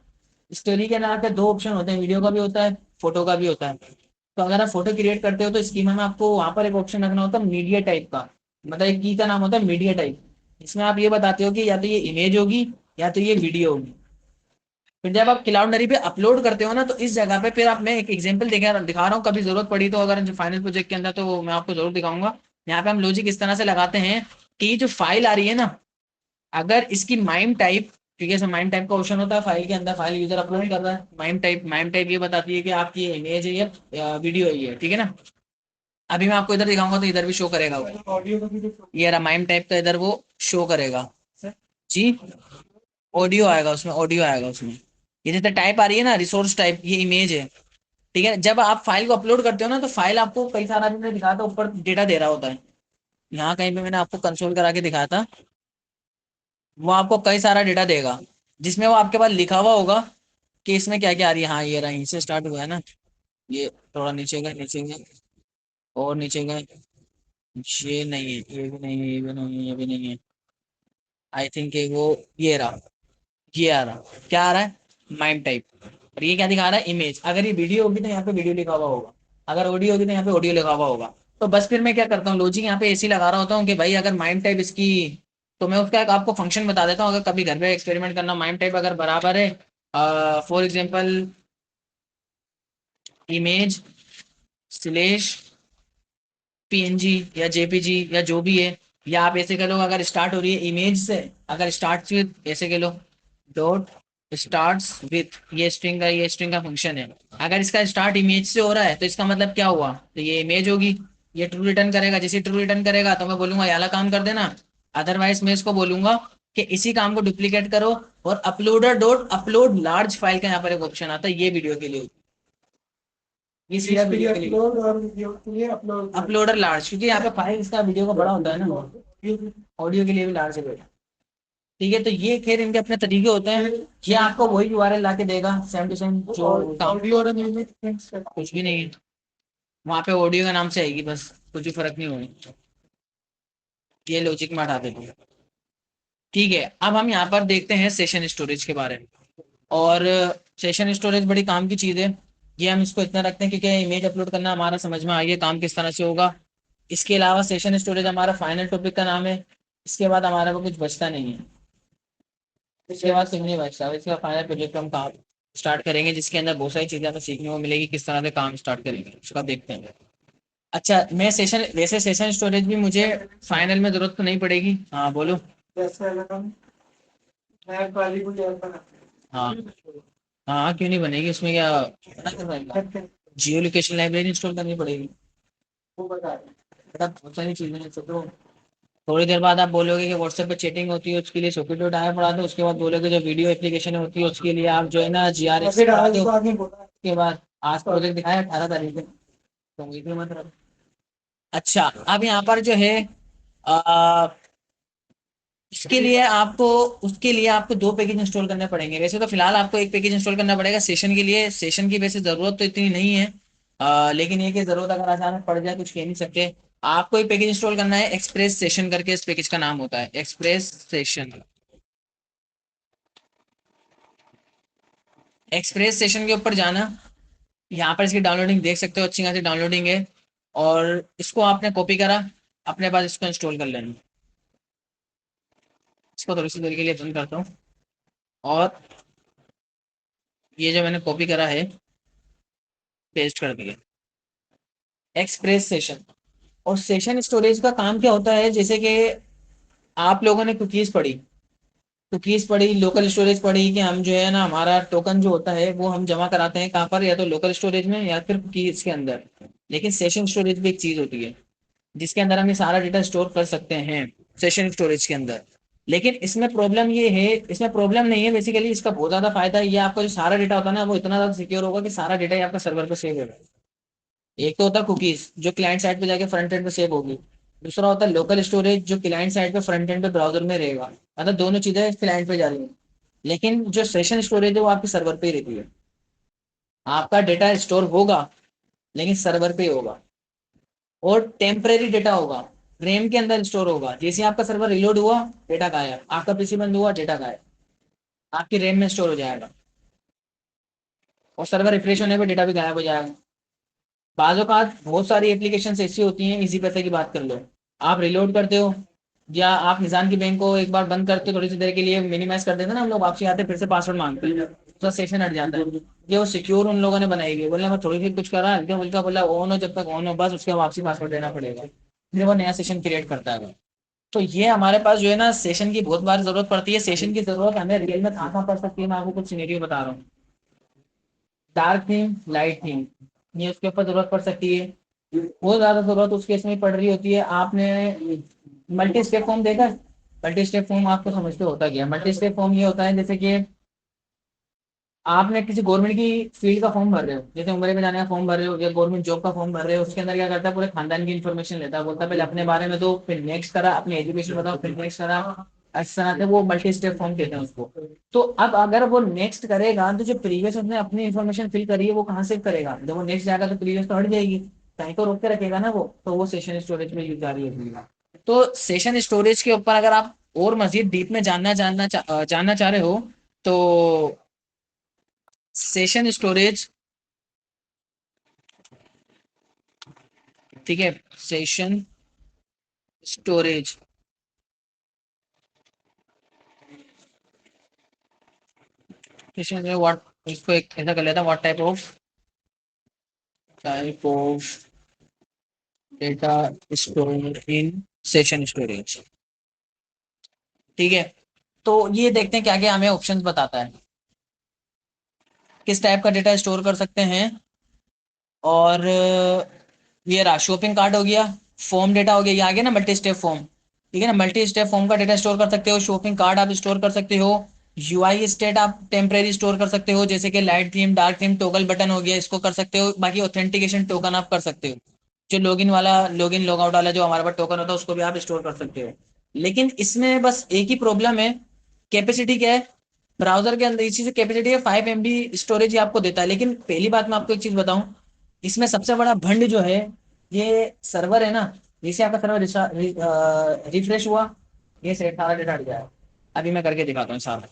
स्टोरी के नाम पे दो ऑप्शन होते हैं, वीडियो का भी होता है, फोटो का भी होता है। तो अगर आप फोटो क्रिएट करते हो तो स्कीमा में आपको वहां पर एक ऑप्शन रखना होता है मीडिया टाइप का, मतलब एक की का नाम होता है मीडिया टाइप। इसमें आप ये बताते हो कि या तो ये इमेज होगी या तो ये वीडियो होगी। फिर जब आप क्लाउडनरी पे अपलोड करते हो ना, तो इस जगह पे फिर आप, मैं एक एग्जांपल दिखा रहा हूँ, कभी जरूरत पड़ी तो अगर फाइनल प्रोजेक्ट के अंदर तो मैं आपको जरूर दिखाऊंगा। यहाँ पे हम लॉजिक इस तरह से लगाते हैं कि ये जो फाइल आ रही है ना, अगर इसकी माइम टाइप, क्योंकि ऐसा माइम टाइप का ऑप्शन होता है फाइल के अंदर, फाइल यूजर अपलोड कर रहा है, माइम टाइप ये बताती है कि आपकी इमेज है या वीडियो है ये, ठीक है ना। अभी मैं आपको इधर दिखाऊंगा तो इधर भी शो करेगा वो, ये रहा माइम टाइप का, इधर वो शो करेगा जी। ऑडियो आएगा उसमें, ऑडियो आएगा उसमें। ये जैसे टाइप आ रही है ना, रिसोर्स टाइप, ये इमेज है। ठीक है। जब आप फाइल को अपलोड करते हो ना, तो फाइल आपको कई सारा, मैंने दिखाया था ऊपर डेटा दे रहा होता है। यहाँ कहीं पे मैंने आपको कंसोल करा के दिखाया था, वो आपको कई सारा डेटा देगा, जिसमें वो आपके पास लिखा हुआ होगा कि इसमें क्या क्या आ रही है। हाँ, ये रहा, यहीं से स्टार्ट हुआ है ना, ये थोड़ा नीचे गए, नीचे गए और नीचे गए। ये नहीं है, ये भी नहीं है, ये भी नहीं है, ये भी नहीं है। आई थिंक वो, ये रहा, ये आ रहा, क्या आ रहा है, माइम टाइप। और ये क्या दिखा रहा है, इमेज। अगर ये वीडियो होगी तो यहाँ पे वीडियो लिखा हुआ होगा, अगर ऑडियो होगी तो यहाँ पे ऑडियो लिखा हुआ होगा। तो बस फिर मैं क्या करता हूँ, लॉजिक यहाँ पे ऐसी लगा रहा होता हूँ कि भाई अगर माइम टाइप इसकी, तो मैं उसका एक आपको फंक्शन बता देता हूँ, अगर कभी घर पे एक्सपेरिमेंट करना, माइम टाइप अगर बराबर है for example image slash PNG या जेपीजी या जो भी है, या आप ऐसे कह लो, अगर स्टार्ट हो रही है इमेज से, अगर स्टार्ट विथ, ऐसे कह लो डॉट स्टार्ट्स विथ, ये स्ट्रिंग का फंक्शन है। अगर इसका स्टार्ट इमेज से हो रहा है तो इसका मतलब क्या हुआ, तो ये इमेज होगी। ये ट्रू रिटर्न करेगा, जैसे ट्रू रिटर्न करेगा तो मैं बोलूंगा ये वाला काम कर देना। अदरवाइज मैं इसको बोलूंगा कि इसी काम को डुप्लीकेट करो, और uploader dot upload large file का यहाँ पर एक ऑप्शन आता है, ये वीडियो के लिए, ये सीधा वीडियो के लिए अपलोडर लार्ज, क्योंकि यहाँ पे फाइल इसका वीडियो का बड़ा होता है ना, ऑडियो के लिए भी लार्ज है बेटा। ठीक है। तो ये खैर इनके अपने तरीके होते हैं। ये आपको वही यूआरएल ला के देगा, सेम टू सेम जो ऑडियो, कुछ भी नहीं है वहाँ पे, ऑडियो का नाम से आएगी बस, कुछ भी फर्क नहीं होगा। ये लॉजिक में हटा देते हैं। ठीक है। अब हम यहाँ पर देखते हैं सेशन स्टोरेज के बारे में। और सेशन स्टोरेज बड़ी काम की चीज़ है। ये हम इसको इतना रखते हैं क्योंकि इमेज अपलोड करना हमारा समझ में आ गया काम किस तरह से होगा। इसके अलावा सेशन स्टोरेज हमारा फाइनल टॉपिक का नाम है। इसके बाद हमारा को कुछ बचता नहीं है, इसके बाद कुछ नहीं बचता। इसके बाद फाइनल प्रोजेक्ट हम काम स्टार्ट करेंगे, जिसके अंदर बहुत सारी चीजें हमें सीखने को मिलेगी, किस तरह से काम स्टार्ट करेंगे उसका देखते हैं। अच्छा, मैं सेशन, वैसे सेशन स्टोरेज भी मुझे फाइनल में जरूरत तो नहीं पड़ेगी। हाँ बोलो। हाँ हाँ, क्यों नहीं बनेगी, उसमें क्या मना कर पाएगा। जियो लोकेशन लाइब्रेरी इंस्टॉल करनी पड़ेगी, बेटा बहुत सारी चीजें हैं। तो थोड़ी देर बाद आप बोलोगे कि व्हाट्सएप पे चैटिंग होती है, उसके लिए सॉकेट डॉट आया पढ़ा दो। उसके बाद बोलोगे जो वीडियो एप्लीकेशन होती है उसके लिए आप जो है ना GRX पढ़ा दो। उसके बाद आज प्रोजेक्ट दिखाया 18 तारीख को, तो उम्मीद में मत रखो। अच्छा, अब यहाँ पर जो है उसके लिए आपको दो पैकेज इंस्टॉल करने पड़ेंगे। वैसे तो फिलहाल आपको एक पैकेज इंस्टॉल करना पड़ेगा सेशन के लिए। सेशन की वैसे जरूरत तो इतनी नहीं है, लेकिन ये कि जरूरत अगर अचानक पड़ जाए कुछ कह नहीं सकते। आपको एक पैकेज इंस्टॉल करना है, एक्सप्रेस सेशन करके इस पैकेज का नाम होता है, एक्सप्रेस सेशन। एक्सप्रेस सेशन के ऊपर जाना, यहाँ पर इसकी डाउनलोडिंग देख सकते हो, अच्छी खासी डाउनलोडिंग है। और इसको आपने कॉपी करा, अपने पास इसको इंस्टॉल कर लेना। इसको थोड़ी सी देर के लिए बंद करता हूँ। और ये जो मैंने कॉपी करा है, पेस्ट कर दिया, एक्सप्रेस सेशन। और सेशन स्टोरेज का काम क्या होता है, जैसे कि आप लोगों ने कुकीज पढ़ी, लोकल स्टोरेज पढ़ी, कि हम जो है ना हमारा टोकन जो होता है वो हम जमा कराते हैं कहाँ पर, या तो लोकल स्टोरेज में या फिर कुकीज के अंदर। लेकिन सेशन स्टोरेज भी एक चीज होती है जिसके अंदर हम ये सारा डेटा स्टोर कर सकते हैं, सेशन स्टोरेज के अंदर। लेकिन इसमें प्रॉब्लम नहीं है, बेसिकली इसका बहुत ज्यादा फायदा है। ये आपका जो सारा डेटा होता है ना, वो इतना ज्यादा सिक्योर होगा कि सारा डेटा ही आपका सर्वर पर सेव होगा। एक तो होता है कुकीज जो क्लाइंट साइड पे जाके फ्रंट एंड पे सेव होगी। दूसरा होता है लोकल स्टोरेज जो क्लाइंट साइड पे फ्रंट एंड पे ब्राउजर में रहेगा। मतलब दोनों चीजें क्लाइंट पे जा रही हैं। लेकिन जो सेशन स्टोरेज है वो आपके सर्वर पे ही रहती है। आपका डेटा स्टोर होगा लेकिन सर्वर पे ही होगा। और टेम्परेरी डेटा होगा, रैम के अंदर स्टोर होगा। जैसे ही आपका सर्वर रिलोड हुआ, डेटा गायब, आपका पीसी बंद हुआ, डेटा गायब, आपकी रैम में स्टोर हो जाएगा। और सर्वर रिफ्रेश होने पे डेटा भी गायब हो जाएगा। बाज़ औक़ात बहुत सारी एप्लीकेशन ऐसी होती हैं, इजी पैसे की बात कर लो। आप रिलोड करते हो, या आप निजान की बैंक को एक बार बंद करते हो, थोड़ी सी देर के लिए मिनिमाइज कर देते हैं ना हम लोग, वापसी आते हैं फिर से पासवर्ड मांगते हैं, तो सेशन हट जाता है। ये वो सिक्योर उन लोगों ने बनाई हुई है। बोले मैं थोड़ी सी कुछ करा, हल्का फुल्का बोला ऑन हो, जब तक ऑन हो बस उसके बाद वापसी पासवर्ड देना पड़ेगा, फिर वो नया सेशन क्रिएट करता है। तो ये हमारे पास जो है ना सेशन की बहुत बार जरूरत पड़ती है। सेशन की जरूरत हमें रियल में कहाँ कहाँ पड़ सकती है, मैं आपको कुछ सिनेरियो बता रहा हूँ। डार्क थीम, लाइट थीम, ये उसके ऊपर जरूरत पड़ सकती है। बहुत ज्यादा जरूरत उस केस में पड़ रही होती है। आपने मल्टी स्टेप फॉर्म देखा है? मल्टी स्टेप फॉर्म आपको समझते होता क्या? मल्टी स्टेप फॉर्म ये होता है जैसे कि आपने किसी गवर्नमेंट की फील्ड का फॉर्म भर रहे हो, जैसे उम्र में जाने का फॉर्म भर रहे हो या गवर्नमेंट जॉब का फॉर्म भर रहे हो। उसके अंदर क्या करता है, पूरे खानदान की इन्फॉर्मेशन लेता है, बोलता है पहले अपने बारे में दो, फिर नेक्स्ट करा अपनी एजुकेशन बताओ, फिर नेक्स्ट करा। ऐसा आता है, वो मल्टी स्टेप फॉर्म कहते हैं उसको। तो अब अगर वो नेक्स्ट करेगा तो जो प्रीवियस उसने अपनी इन्फॉर्मेशन फिल करी है वो कहाँ से करेगा? जब वो नेक्स्ट जाएगा तो प्रीवियस तो हट जाएगी, कहीं तो रोक के रखेगा ना वो, तो वो सेशन स्टोरेज में यूज जारी है। तो सेशन स्टोरेज के ऊपर अगर आप और मजीद डीप में जानना चाह रहे हो, तो सेशन स्टोरेज, ठीक है, सेशन स्टोरेज, सेशन में व्हाट, इसको एक ऐसा कर लेता हूँ, what type of data store in session storage. ठीक है, तो ये देखते हैं क्या क्या हमें ऑप्शंस बताता है, किस टाइप का डेटा स्टोर कर सकते हैं। और ये रहा शॉपिंग कार्ट हो गया, फॉर्म डेटा हो गया, ये आ गया ना मल्टी स्टेप फॉर्म। ठीक है ना, मल्टी स्टेप फॉर्म का डेटा स्टोर कर सकते हो, शॉपिंग कार्ट आप स्टोर कर सकते हो, यूआई स्टेट आप टेम्परेरी स्टोर कर सकते हो, जैसे कि light theme, dark theme, toggle button हो गया, इसको कर सकते हो। बाकी ऑथेंटिकेशन टोकन आप कर सकते हो, जो लॉगिन लॉग आउट वाला जो हमारे पास टोकन होता है उसको भी आप स्टोर कर सकते हो। लेकिन इसमें बस एक ही प्रॉब्लम है, कैपेसिटी क्या है? ब्राउजर के अंदर इसी से कैपेसिटी है 5 MB स्टोरेज ही आपको देता है। लेकिन पहली बात मैं आपको एक चीज बताऊं, इसमें सबसे बड़ा भंड जो है, ये सर्वर है ना। जैसे आपका सर्वर रिफ्रेश हुआ, ये से सारा डेटा हट गया। अभी मैं करके दिखाता हूँ सारा।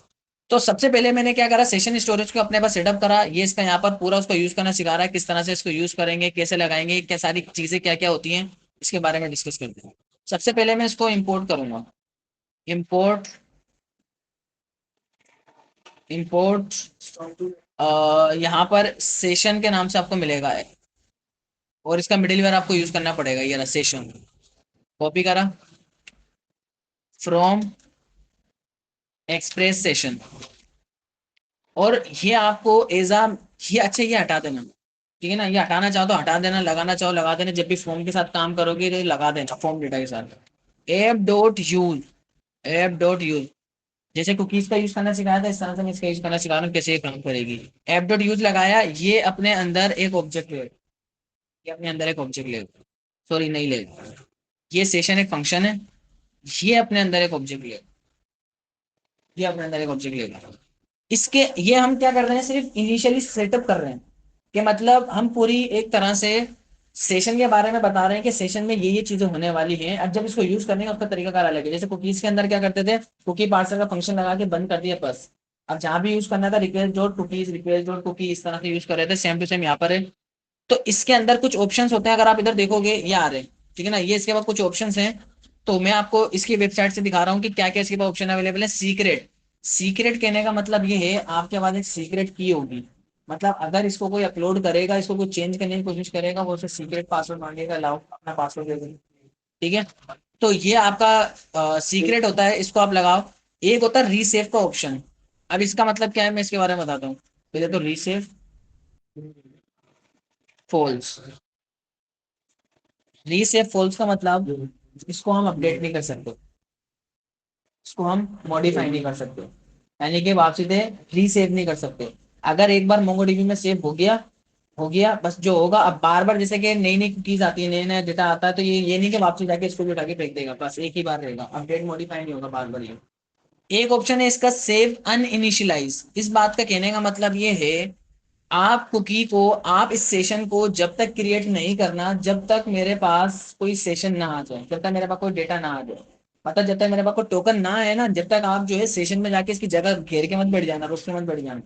तो सबसे पहले मैंने क्या करा, सेशन स्टोरेज को अपने पास सेटअप करा। ये इसका यहाँ पर पूरा उसको यूज करना सिखा रहा है, किस तरह से इसको यूज करेंगे, कैसे लगाएंगे, क्या सारी चीजें क्या क्या होती हैं, इसके बारे में डिस्कस करते हैं। सबसे पहले मैं इसको इंपोर्ट करूंगा। इंपोर्ट, इंपोर्ट, यहाँ पर सेशन के नाम से आपको मिलेगा, और इसका मिडिलवेयर आपको यूज करना पड़ेगा, ये रहा सेशन। कॉपी करा, फ्रॉम एक्सप्रेस सेशन। और ये आपको ये अच्छा, ये हटा देना। ठीक है ना, ये हटाना चाहो तो हटा देना, लगाना चाहो लगा देना। जब भी फॉर्म के साथ काम करोगे तो लगा देना फॉर्म डेटा के साथ। ऐप डॉट यूज जैसे कुकीज का यूज करना सिखाया था, इस तरह से मैं इसका यूज करना सिखा रहा हूँ कैसे ये काम करेगी। ऐप.यूज लगाया, ये अपने अंदर एक ऑब्जेक्ट ले, ये अपने अंदर एक ऑब्जेक्ट ले, सॉरी नहीं ले, ये सेशन एक फंक्शन है, ये अपने अंदर एक ऑब्जेक्ट ले। ये अपने अंदर एक ऑब्जेक्ट लेगा। इसके ये हम क्या कर रहे हैं, सिर्फ इनिशियली सेटअप कर रहे हैं कि मतलब हम पूरी एक तरह से सेशन के बारे में बता रहे हैं कि सेशन में ये चीजें होने वाली हैं। अब जब इसको यूज करने का उसका तरीकाकार अलग है। जैसे कुकीज के अंदर क्या करते थे, कुकी पार्सर का फंक्शन लगा के बंद कर दिया बस। अब जहां भी यूज करना था request dot cookies, request dot cookie, इस तरह से यूज कर रहे थे। सेम टू सेम यहाँ पर है। तो इसके अंदर कुछ ऑप्शंस होते हैं, अगर आप इधर देखोगे ये आ रहे हैं, ठीक है ना, ये इसके बाद कुछ ऑप्शंस हैं। तो मैं आपको इसकी वेबसाइट से दिखा रहा हूँ कि क्या क्या इसके पास ऑप्शन अवेलेबल है। सीक्रेट, सीक्रेट कहने का मतलब ये है आपके पास एक सीक्रेट की होगी। मतलब अगर इसको कोई अपलोड करेगा, इसको कोई चेंज करने की कोशिश करेगा, वो उसे सीक्रेट पासवर्ड मांगेगा, लाओ अपना पासवर्ड दे दो, ठीक है। तो ये आपका सीक्रेट होता है, इसको आप लगाओ। एक होता है रीसेव का ऑप्शन। अब इसका मतलब क्या है, मैं इसके बारे में बताता हूँ। पहले तो रीसेव फॉल्स, रीसेव फॉल्स का मतलब इसको हम अपडेट नहीं कर सकते, इसको हम मॉडिफाई नहीं कर सकते, यानी कि वापसी से रीसेव नहीं कर सकते। अगर एक बार मोंगोडीबी में सेव हो गया, हो गया बस। जो होगा अब बार बार, जैसे कि नई नई कुकीज आती है, नया नया डेटा आता है, तो ये नहीं कि वापसी जाके इसको भी उठा के फेंक देगा, बस एक ही बार रहेगा, अपडेट मॉडिफाई नहीं होगा बार बार ये। एक ऑप्शन है इसका सेव अनइनिशियलाइज। इस बात का कहने का मतलब ये है, आप कुकी को, आप इस सेशन को जब तक क्रिएट नहीं करना जब तक मेरे पास कोई सेशन ना आ जाए, जब तक मेरे पास कोई डेटा ना आ जाए, मतलब जब तक मेरे पास कोई टोकन ना है ना, जब तक आप जो है सेशन में जाके इसकी जगह घेर के मत बैठ जाना, रुक के मत बैठ जाना।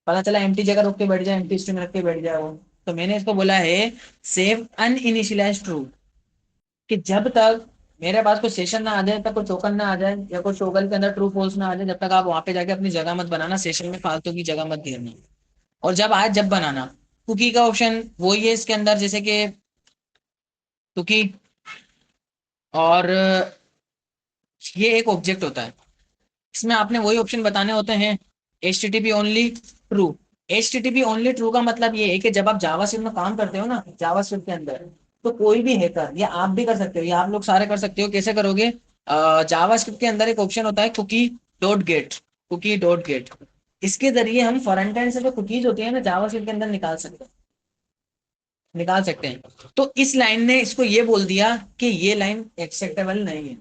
पता चला एम्प्टी जगह रुक के बैठ जाए, एम्प्टी स्ट्रिंग रख के बैठ जाए वो। तो मैंने इसको बोला है सेव अनइनिशियलाइज ट्रू, कि जब तक मेरे पास कोई सेशन ना आ जाए, तक कोई टोकन ना आ जाए, या कोई टोकन के अंदर ट्रू फॉल्स ना आ जाए, जब तक आप वहां पे जाके अपनी जगह मत बनाना, सेशन में फालतू की जगह मत घेरना। और जब आए जब बनाना। कुकी का ऑप्शन वही है इसके अंदर, जैसे कि कुकी, और ये एक ऑब्जेक्ट होता है, इसमें आपने वही ऑप्शन बताने होते हैं। H T T P only true. H T T P only true का मतलब ये है कि जब आप जावास्क्रिप्ट में काम करते हो ना, जावास्क्रिप्ट के अंदर, तो कोई भी हैकर, या आप भी कर सकते हो, या आप लोग सारे कर सकते हो। कैसे करोगे, जावास्क्रिप्ट के अंदर एक ऑप्शन होता है cookie dot get, cookie dot get. इसके जरिए हम फ्रंट एंड से जो कुकीज होती है ना जावास्क्रिप्ट के अंदर निकाल सकते हैं, निकाल सकते हैं। तो इस लाइन ने इसको ये बोल दिया कि ये लाइन एक्सेप्टेबल नहीं है।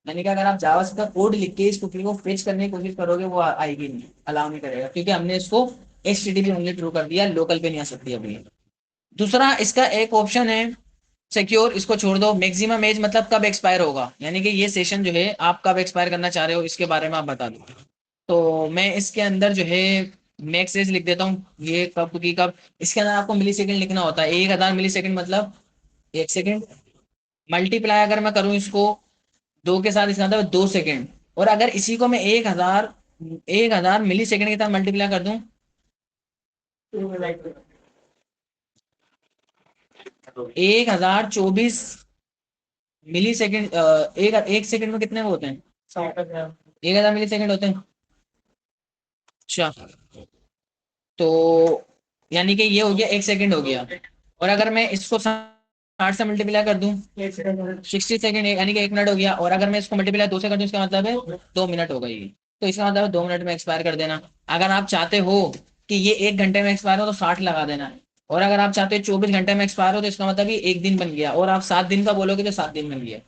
यानी कि अगर आप जावास्क्रिप्ट का कोड लिख के इस कुकी को फेच करने की कोशिश करोगे, वो आएगी नहीं, अलाउ नहीं करेगा, क्योंकि हमने इसको एचटीटीपी ओनली ट्रू कर दिया, लोकल पे नहीं आ सकती अभी। दूसरा इसका एक ऑप्शन है सिक्योर, इसको छोड़ दो। मैक्सिमम एज मतलब कब एक्सपायर होगा, यानी कि ये सेशन जो है आप कब एक्सपायर करना चाह रहे हो, इसके बारे में आप बता दो। तो मैं इसके अंदर जो है मैक्स एज लिख देता हूँ, ये कब कुकी कब। इसके अंदर आपको मिली सेकेंड लिखना होता है, 1000 मिली सेकेंड मतलब 1 सेकेंड। मल्टीप्लाई अगर मैं करूँ इसको 2 के साथ, इसका मतलब 2 सेकेंड। और अगर इसी को मैं 1000 मिली सेकेंड के साथ मल्टीप्लाई कर दूं, 1024 मिली सेकेंड, एक एक सेकेंड में कितने वो होते हैं, 1000 मिली सेकेंड होते हैं। अच्छा, तो यानी कि ये हो गया 1 सेकेंड हो गया। और अगर मैं इसको 60 से मल्टीप्लाई कर दूं, 60 सेकेंड, यानी कि 1 मिनट हो गया। और अगर मैं इसको मल्टीप्लाई 2 से कर दूं, इसका मतलब है 2 मिनट हो गई। तो इसका मतलब है 2 मिनट में एक्सपायर कर देना। अगर आप चाहते हो कि ये 1 घंटे में एक्सपायर हो तो 60 लगा देना। और अगर आप चाहते हो 24 घंटे में एक्सपायर हो, तो इसका मतलब ये 1 दिन बन गया। और आप 7 दिन का बोलोगे तो 7 दिन बन गया,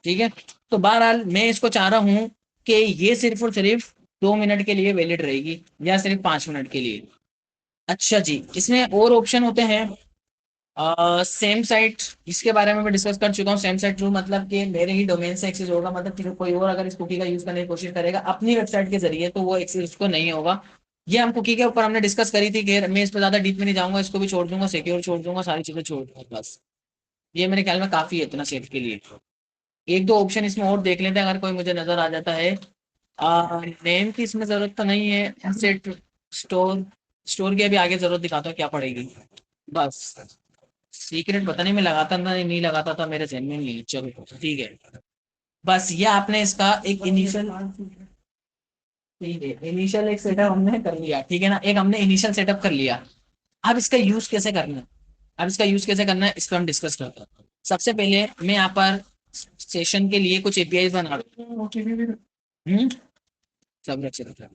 ठीक है। तो बहरहाल मैं इसको चाह रहा हूँ कि ये सिर्फ और सिर्फ 2 मिनट के लिए वैलिड रहेगी, या सिर्फ 5 मिनट के लिए। अच्छा जी, इसमें और ऑप्शन होते हैं। सेम साइट, इसके बारे में मैं डिस्कस कर चुका हूँ। सेम साइट ट्रू मतलब कि मेरे ही डोमेन से एक्सेस होगा, मतलब कि कोई और अगर इस कुकी का यूज करने की कोशिश करेगा अपनी वेबसाइट के जरिए, तो वो एक्सेस उसको नहीं होगा। ये हम कुकी के ऊपर हमने डिस्कस करी थी, कि मैं इस पर ज्यादा डीप में नहीं जाऊंगा, इसको भी छोड़ दूंगा, सिक्योर छोड़ दूंगा, सारी चीजें छोड़ दूंगा बस। ये मेरे ख्याल में काफी है इतना सेफ के लिए। एक दो ऑप्शन इसमें और देख लेते हैं, अगर कोई मुझे नजर आ जाता है। नेम की इसमें जरूरत तो नहीं है, सेट स्टोर, स्टोर की अभी आगे जरूरत दिखाता हूँ क्या पड़ेगी बस। सीक्रेट पता नहीं मैं लगाता था नहीं लगाता था, मेरे जहन में नहीं है। चलो ठीक है, बस ये आपने इसका एक इनिशियल, ठीक है, इनिशियल एक सेटअप हमने कर लिया, ठीक है ना, एक हमने इनिशियल सेटअप कर लिया। अब इसका यूज कैसे करना है, अब इसका यूज कैसे करना है, इस पर हम डिस्कस करते हैं। सबसे पहले मैं यहाँ पर सेशन के लिए कुछ एपीआई बना रहा हूँ। सब रख रखा है।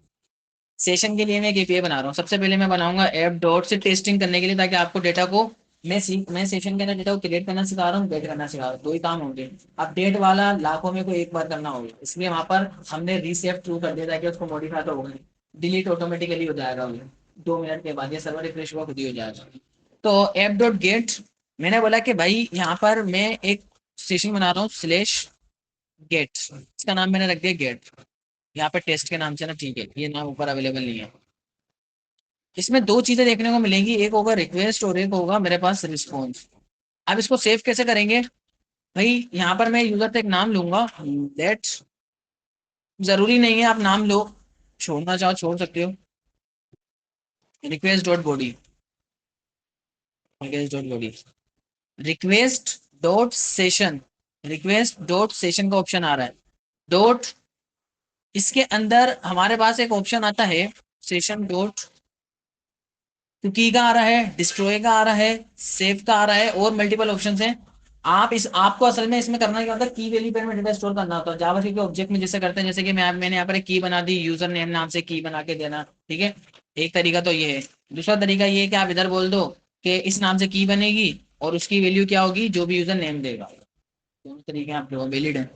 सेशन के लिए मैं एक एपीआई बना रहा हूँ। सबसे पहले मैं बनाऊंगा ऐप डॉट से टेस्टिंग करने के लिए, ताकि आपको डेटा को मैं सेशन के अंदर डेटा को क्रिएट करना सिखा रहा हूँ, डेट करना सिखा रहा हूँ, दो ही काम होंगे। अब डेट वाला लाखों में कोई एक बार करना होगा, इसलिए वहां पर हमने रीसेव थ्रू कर दिया ताकि उसको मॉडिफाई तो होगा नहीं, डिलीट ऑटोमेटिकली हो जाएगा वो 2 मिनट के बाद, या सर्वर रिफ्रेश हुआ खुद ही हो जाएगा। तो ऐप डॉट गेट, मैंने बोला कि भाई यहाँ पर मैं एक सेशन बना रहा हूँ स्लेश गेट, इसका नाम मैंने रख दिया गेट, यहाँ पे टेस्ट के नाम से ना, ठीक है, ये नाम ऊपर अवेलेबल नहीं है। इसमें दो चीजें देखने को मिलेंगी, एक होगा रिक्वेस्ट और एक होगा मेरे पास रिस्पॉन्स। अब इसको सेव कैसे करेंगे भाई, यहाँ पर मैं यूजर से एक नाम लूंगा, लेट, जरूरी नहीं है आप नाम लो, छोड़ना चाहो छोड़ सकते हो, request dot body, request dot body, request dot session, request dot session का ऑप्शन आ रहा है, डॉट, इसके अंदर हमारे पास एक ऑप्शन आता है सेशन डॉट, कुकी का आ रहा है, डिस्ट्रॉय का आ रहा है, सेव का आ रहा है, और मल्टीपल ऑप्शंस हैं। आपको असल में इसमें करना क्या होता है, की वैल्यू पेयर में डेटा स्टोर करना होता है जावास्क्रिप्ट के ऑब्जेक्ट में, जैसे करते हैं, जैसे कि मैंने यहाँ पर एक की बना दी, यूजर नेम नाम से की बना के देना, ठीक है। एक तरीका तो ये है। दूसरा तरीका ये है कि आप इधर बोल दो कि इस नाम से की बनेगी और उसकी वैल्यू क्या होगी, जो भी यूजर नेम देगा। दोनों तरीके आपके वो वैलिड है।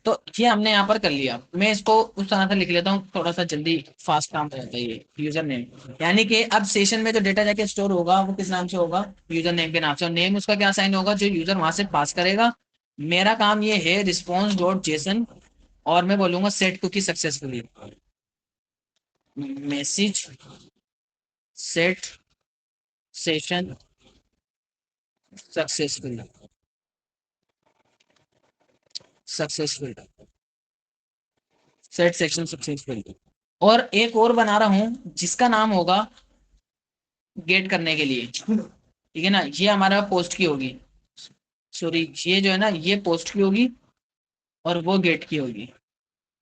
तो ये हमने यहाँ पर कर लिया, मैं इसको उस तरह से लिख लेता हूँ, थोड़ा सा जल्दी फास्ट काम हो जाता है ये यूजर नेम। यानी कि अब सेशन में जो डेटा जाके स्टोर होगा वो किस नाम से होगा, यूजर नेम के नाम से, और नेम उसका क्या साइन होगा, जो यूजर वहां से पास करेगा। मेरा काम ये है रिस्पॉन्स डॉट जेसन, और मैं बोलूंगा set cookie successfully, message set session successful, successful, set section successful. और एक और बना रहा हूं जिसका नाम होगा गेट करने के लिए, ठीक है ना, ये हमारा पोस्ट की होगी, सॉरी ये जो है ना ये पोस्ट की होगी और वो गेट की होगी।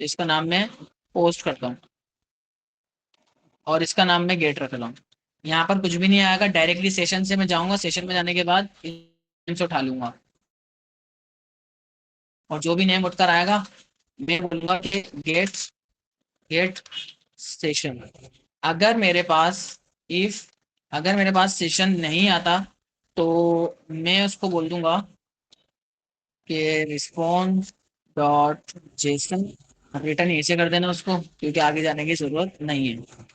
इसका नाम मैं पोस्ट करता हूँ और इसका नाम मैं गेट रख रहा हूँ। यहाँ पर कुछ भी नहीं आएगा, डायरेक्टली सेशन से मैं जाऊंगा, सेशन में जाने के बाद से उठा लूंगा, और जो भी नेम उठकर आएगा मैं बोलूंगा कि गेट, गेट सेशन। अगर मेरे पास, इफ अगर मेरे पास सेशन नहीं आता तो मैं उसको बोल दूंगा कि रिस्पॉन्स डॉट जेसन, रिटर्न ऐसे कर देना उसको, क्योंकि आगे जाने की जरूरत नहीं है।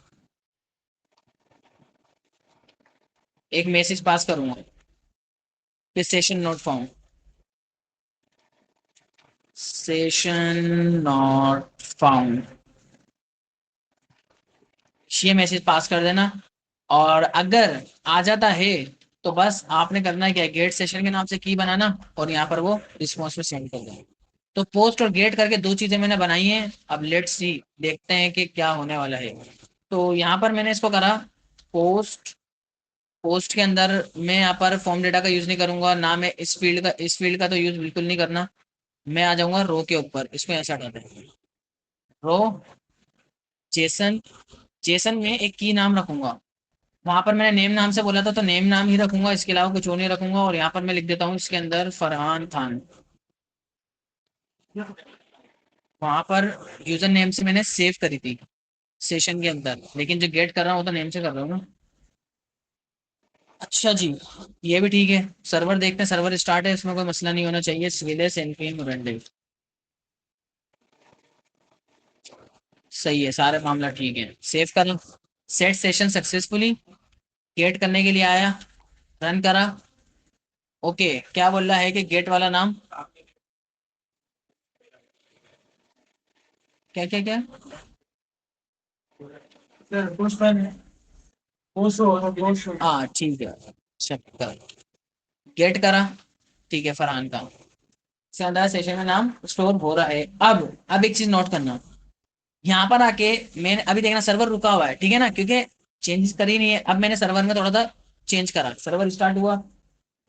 एक मैसेज पास करूंगा कि session not found, session not found, ये मैसेज पास कर देना। और अगर आ जाता है तो बस आपने करना है क्या, गेट सेशन के नाम से की बनाना और यहाँ पर वो रिस्पॉन्स में सेंड कर देना। तो पोस्ट और गेट करके दो चीजें मैंने बनाई हैं, अब लेट्स सी, देखते हैं कि क्या होने वाला है। तो यहाँ पर मैंने इसको करा पोस्ट, पोस्ट के अंदर मैं यहाँ पर फॉर्म डेटा का यूज नहीं करूंगा ना, मैं इस फील्ड का तो यूज बिल्कुल नहीं करना। मैं आ जाऊंगा रो के ऊपर, इसको ऐसा हटाते हैं, रो जेसन, जेसन में एक की नाम रखूंगा, वहां पर मैंने नेम नाम से बोला था तो नेम नाम ही रखूंगा, इसके अलावा कुछ और नहीं रखूंगा। और यहाँ पर मैं लिख देता हूँ इसके अंदर फरहान खान, वहां पर यूजर नेम से मैंने सेव करी थी सेशन के अंदर, लेकिन जो गेट कर रहा हूँ तो नेम से कर रहा हूँ ना। अच्छा जी, ये भी ठीक है। सर्वर देखते हैं, सर्वर स्टार्ट है, इसमें कोई मसला नहीं होना चाहिए, स्विलेस एनपीएम रेंडर, सही है, सारे मामला ठीक है, सेव कर, सेट सेशन सक्सेसफुली, गेट करने के लिए आया, रन करा, ओके। क्या बोल रहा है कि गेट वाला नाम, क्या क्या क्या, हाँ ठीक है, चेक कर, गेट करा, ठीक है, फरहान का, इसके अंदर सेशन में नाम स्टोर हो रहा है। अब एक चीज नोट करना, यहाँ पर आके मैंने अभी देखना सर्वर रुका हुआ है, ठीक है ना, क्योंकि चेंजेस करी नहीं है। अब मैंने सर्वर में थोड़ा सा चेंज करा, सर्वर स्टार्ट हुआ,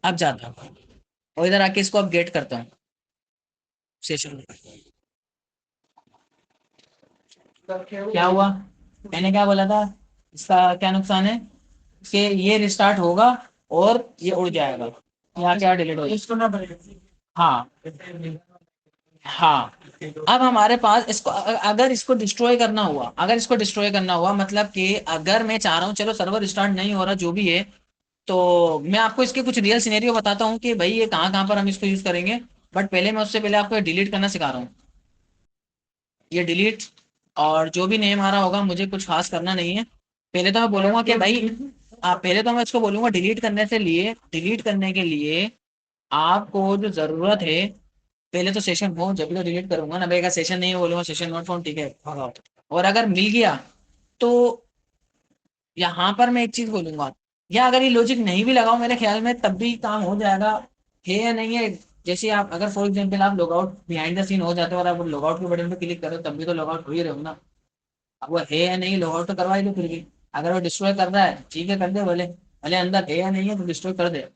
अब जाता हूँ और इधर आके इसको अपडेट करता हूँ सेशन। क्या हुआ, मैंने क्या बोला था, इसका क्या नुकसान है कि ये रिस्टार्ट होगा और ये उड़ जाएगा, यहाँ क्या डिलीट हो जाएगा। हाँ, हाँ। अब हमारे पास इसको अगर इसको डिस्ट्रॉय करना हुआ, अगर इसको डिस्ट्रॉय करना हुआ मतलब कि अगर मैं चाह रहा हूँ चलो सर्वर स्टार्ट नहीं हो रहा जो भी है, तो मैं आपको इसके कुछ रियल सिनेरियो बताता हूँ कि भाई ये कहाँ कहाँ पर हम इसको यूज करेंगे। बट पहले मैं उससे पहले आपको डिलीट करना सिखा रहा हूँ। ये डिलीट, और जो भी नेम आ रहा होगा मुझे कुछ खास करना नहीं है। पहले तो मैं बोलूंगा कि भाई आप, पहले तो मैं इसको बोलूंगा डिलीट करने के लिए आपको जो जरूरत है, पहले तो सेशन हो जब भी तो डिलीट करूंगा ना भाई। अगर सेशन नहीं है बोलूंगा सेशन नॉट फाउंड, ठीक है भगाओ। और अगर मिल गया तो यहाँ पर मैं एक चीज बोलूंगा, या अगर ये लॉजिक नहीं भी लगाओ मेरे ख्याल में तब भी काम हो जाएगा, है या नहीं है। जैसे आप अगर फॉर एग्जाम्पल आप लॉगआउट बिहाइंड द सीन हो जाते हो और आप लॉगआउट के बटन पे क्लिक करो तब भी तो लॉगआउट हो ही रहे हो ना। अब वो है या नहीं, लॉगआउट तो करवा ही दो फिर भी। अगर वो डिस्ट्रॉय कर रहा है ठीक है कर दे, भले भले अंदर है या नहीं है तो डिस्ट्रॉय कर दे।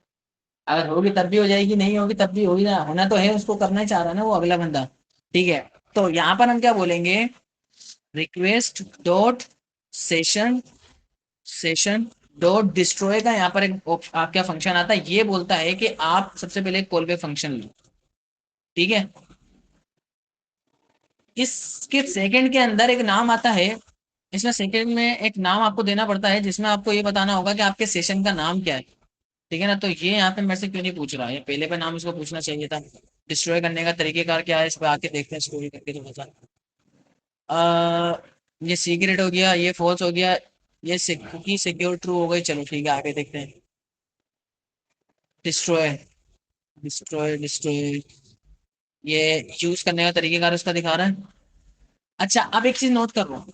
अगर होगी तब भी हो जाएगी, नहीं होगी तब भी होगी ना, होना तो है, उसको करना ही चाह रहा है ना वो अगला बंदा। ठीक है, तो यहाँ पर हम क्या बोलेंगे, request dot session session dot destroy का यहाँ पर एक आपका फंक्शन आता है, ये बोलता है कि आप सबसे पहले कॉल बैक फंक्शन लो। ठीक है, इसके सेकंड के अंदर एक नाम आता है। इसमें सेकंड में एक नाम आपको देना पड़ता है जिसमें आपको ये बताना होगा कि आपके सेशन का नाम क्या है। ठीक है ना, तो ये यहाँ पे मेरे से क्यों नहीं पूछ रहा है, पहले पे नाम इसको पूछना चाहिए था। डिस्ट्रॉय करने का तरीकेकार क्या है इस पे आके देखते हैं स्टोरी करके तो बता। आ, ये सीक्रेट हो गया, ये फॉल्स हो गया, ये कुकी सिक्योर ट्रू हो गई। चलो ठीक है आगे देखते हैं। डिस्ट्रॉय डिस्ट्रॉय डिस्ट्रॉय, ये यूज करने का तरीकेकार उसका दिखा रहा है। अच्छा अब एक चीज नोट कर लो,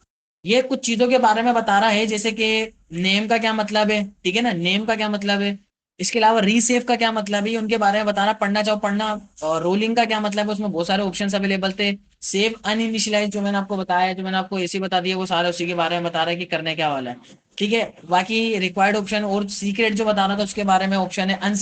ये कुछ चीजों के बारे में बता रहा है जैसे कि नेम का क्या मतलब है, ठीक है ना, नेम का क्या मतलब है। इसके अलावा रीसेव का क्या मतलब है, ये उनके बारे में बताना, पढ़ना चाहो पढ़ना। और रोलिंग का क्या मतलब है, उसमें बहुत सारे ऑप्शंस अवेलेबल थे। सेव अनइनिशियलाइज जो मैंने आपको बताया, जो मैंने आपको ऐसे बता दिया, वो सारा उसी के बारे में बता रहा है कि करने क्या वाला है। ठीक है, बाकी रिक्वायर्ड ऑप्शन और सीक्रेट जो बता रहा था उसके बारे में ऑप्शन है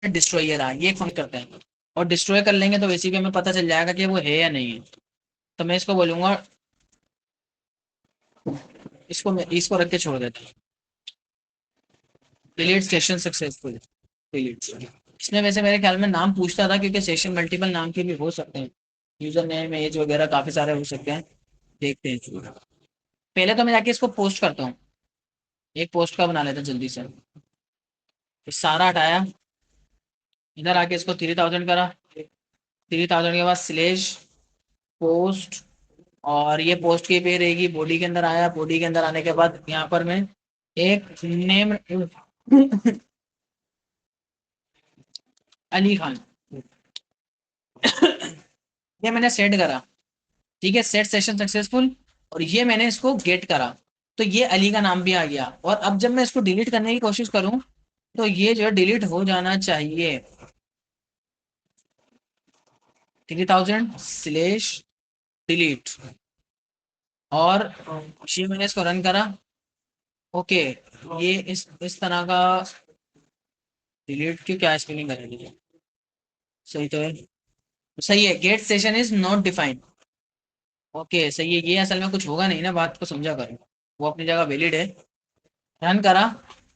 डिस्ट्रॉयर है, ये फंक्शन करते हैं। और डिस्ट्रॉय कर लेंगे तो वैसे भी हमें पता चल जाएगा कि वो है या नहीं है। तो मैं इसको बोलूंगा, इसको रख के छोड़ देता हूँ, डिलीट सेशन सक्सेसफुल। डिलीट, इसमें वैसे मेरे ख्याल में नाम पूछता था क्योंकि सेशन मल्टीपल नाम के भी हो सकते हैं, यूजर नेम एज वगैरह काफी सारे हो सकते हैं। देखते हैं, पहले तो मैं जाके इसको पोस्ट करता हूँ, एक पोस्ट का बना लेता हूँ जल्दी से। तो सारा हटाया, इधर आके इसको 3000 करा, 3000 के बाद स्लेश पोस्ट, और ये पोस्ट की पे रहेगी, बॉडी के अंदर आया, बॉडी के अंदर आने के बाद यहाँ पर मैं एक नेम अली खान, ये मैंने सेट करा। ठीक है, सेट सेशन सक्सेसफुल, और ये मैंने इसको गेट करा, तो ये अली का नाम भी आ गया। और अब जब मैं इसको डिलीट करने की कोशिश करूं तो ये जो है डिलीट हो जाना चाहिए। 3000 स्लेश डिलीट, और ये मैंने इसको रन करा। ओके, ये इस तरह का डिलीट की क्या स्पेलिंग करेंगे, सही तो है, सही है, get session is not defined. Okay सही है, ये असल में कुछ होगा नहीं ना, बात को समझा करो, वो अपनी जगह वैलिड है। रन करा,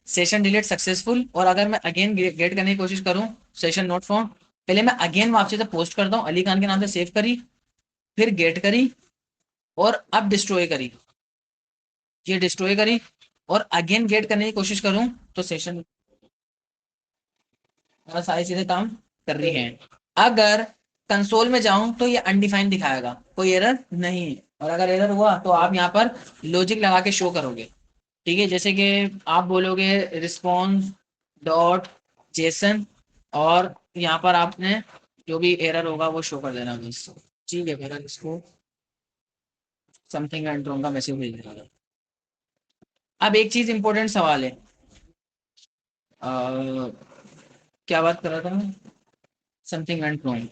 सेशन डिलीट सक्सेसफुल, और अगर मैं अगेन गेट करने की कोशिश करूं, सेशन नोट फाउंड, पहले मैं अगेन वापसी से पोस्ट करता हूं, अली खान के नाम से सेव करी, फिर गेट करी, और अब डिस्ट्रॉय करी, ये डिस्ट्रॉय करी, और अगेन गेट करने की कोशिश करूं तो सेशन, सारी चीजें काम कर रही हैं। अगर कंसोल में जाऊं तो ये अनडिफाइंड दिखाएगा, कोई एरर नहीं है। और अगर एरर हुआ तो आप यहाँ पर लॉजिक लगा के शो करोगे। ठीक है, जैसे कि आप बोलोगे रिस्पॉन्स डॉट जेसन, और यहाँ पर आपने जो भी एरर होगा वो शो कर देना बस। ठीक है, फिर इसको समथिंग एंड का मैसेज भेज देना। अब एक चीज इंपॉर्टेंट सवाल है, अ, क्या बात कर रहा था मैं, something went wrong,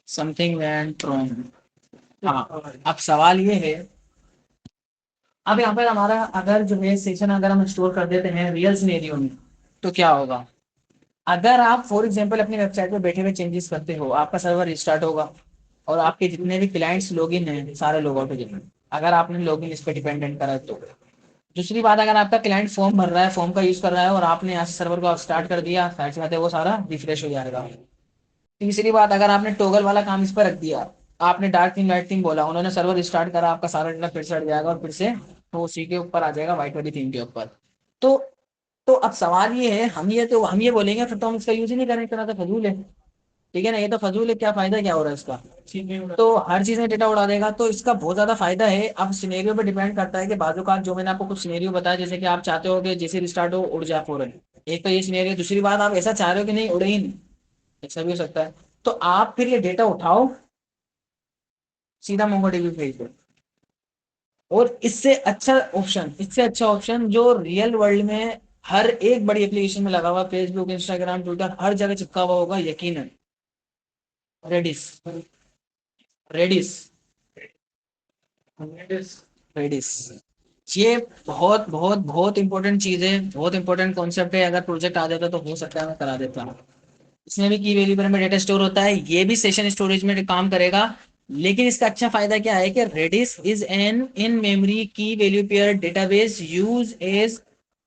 something went wrong. हाँ, अब सवाल ये है, अब यहाँ पर हमारा अगर जो है सेशन अगर हम स्टोर कर देते हैं रियल सिनेरियो में, तो क्या होगा, अगर आप फॉर एग्जांपल अपनी वेबसाइट पे बैठे हुए चेंजेस करते हो, आपका सर्वर रिस्टार्ट होगा और आपके जितने भी क्लाइंट्स लॉगिन हैं सारे लॉग आउट हो जाएंगे, अगर आपने लॉगिन इस पे डिपेंडेंट करा है तो। दूसरी बात, अगर आपका क्लाइंट फॉर्म भर रहा है, फॉर्म का यूज कर रहा है और आपने यहाँ से सर्वर को स्टार्ट कर दिया, साइड से आते वो सारा रिफ्रेश हो जाएगा। तीसरी बात, अगर आपने टोगल वाला काम इस पर रख दिया, आपने डार्क थीम लाइट थीम बोला, उन्होंने सर्वर स्टार्ट करा, आपका सारा डेटा फिर से हट जाएगा और फिर से तो उसी के ऊपर आ जाएगा व्हाइट वाली थीम के ऊपर। तो तो अब सवाल ये है, हम ये बोलेंगे फिर तो हम इसका यूज ही नहीं करें, इतना तो फजूल है। ठीक है ना, ये तो फजूल है, क्या फायदा क्या हो रहा है इसका। तो हर चीज में डेटा उड़ा देगा, तो इसका बहुत ज्यादा फायदा है। अब सिनेरियो पे डिपेंड करता है कि बाजू का जो मैंने आपको कुछ सिनेरियो बताया, जैसे कि आप चाहते हो कि जैसे रिस्टार्ट हो उड़ जाए फौरन, एक तो ये सिनेरियो। दूसरी बात, आप ऐसा चाह रहे हो कि नहीं उड़े ही नहीं, ऐसा भी हो सकता है। तो आप फिर ये डेटा उठाओ, सीधा मोंगोडीबी भेज दो। और इससे अच्छा ऑप्शन जो रियल वर्ल्ड में हर एक बड़ी एप्लीकेशन में लगा हुआ, फेसबुक इंस्टाग्राम ट्विटर हर जगह चिपका हुआ होगा यकीनन, रेडिस। रेडिस रेडिस ये बहुत बहुत बहुत इंपॉर्टेंट चीज है, बहुत इंपॉर्टेंट कॉन्सेप्ट है। अगर प्रोजेक्ट आ जाता तो हो सकता है मैं करा देता हूँ। इसमें भी की वैल्यू में डेटा स्टोर होता है, ये भी सेशन स्टोरेज में काम करेगा। लेकिन इसका अच्छा फायदा क्या है कि Redis is an in memory key value pair database use as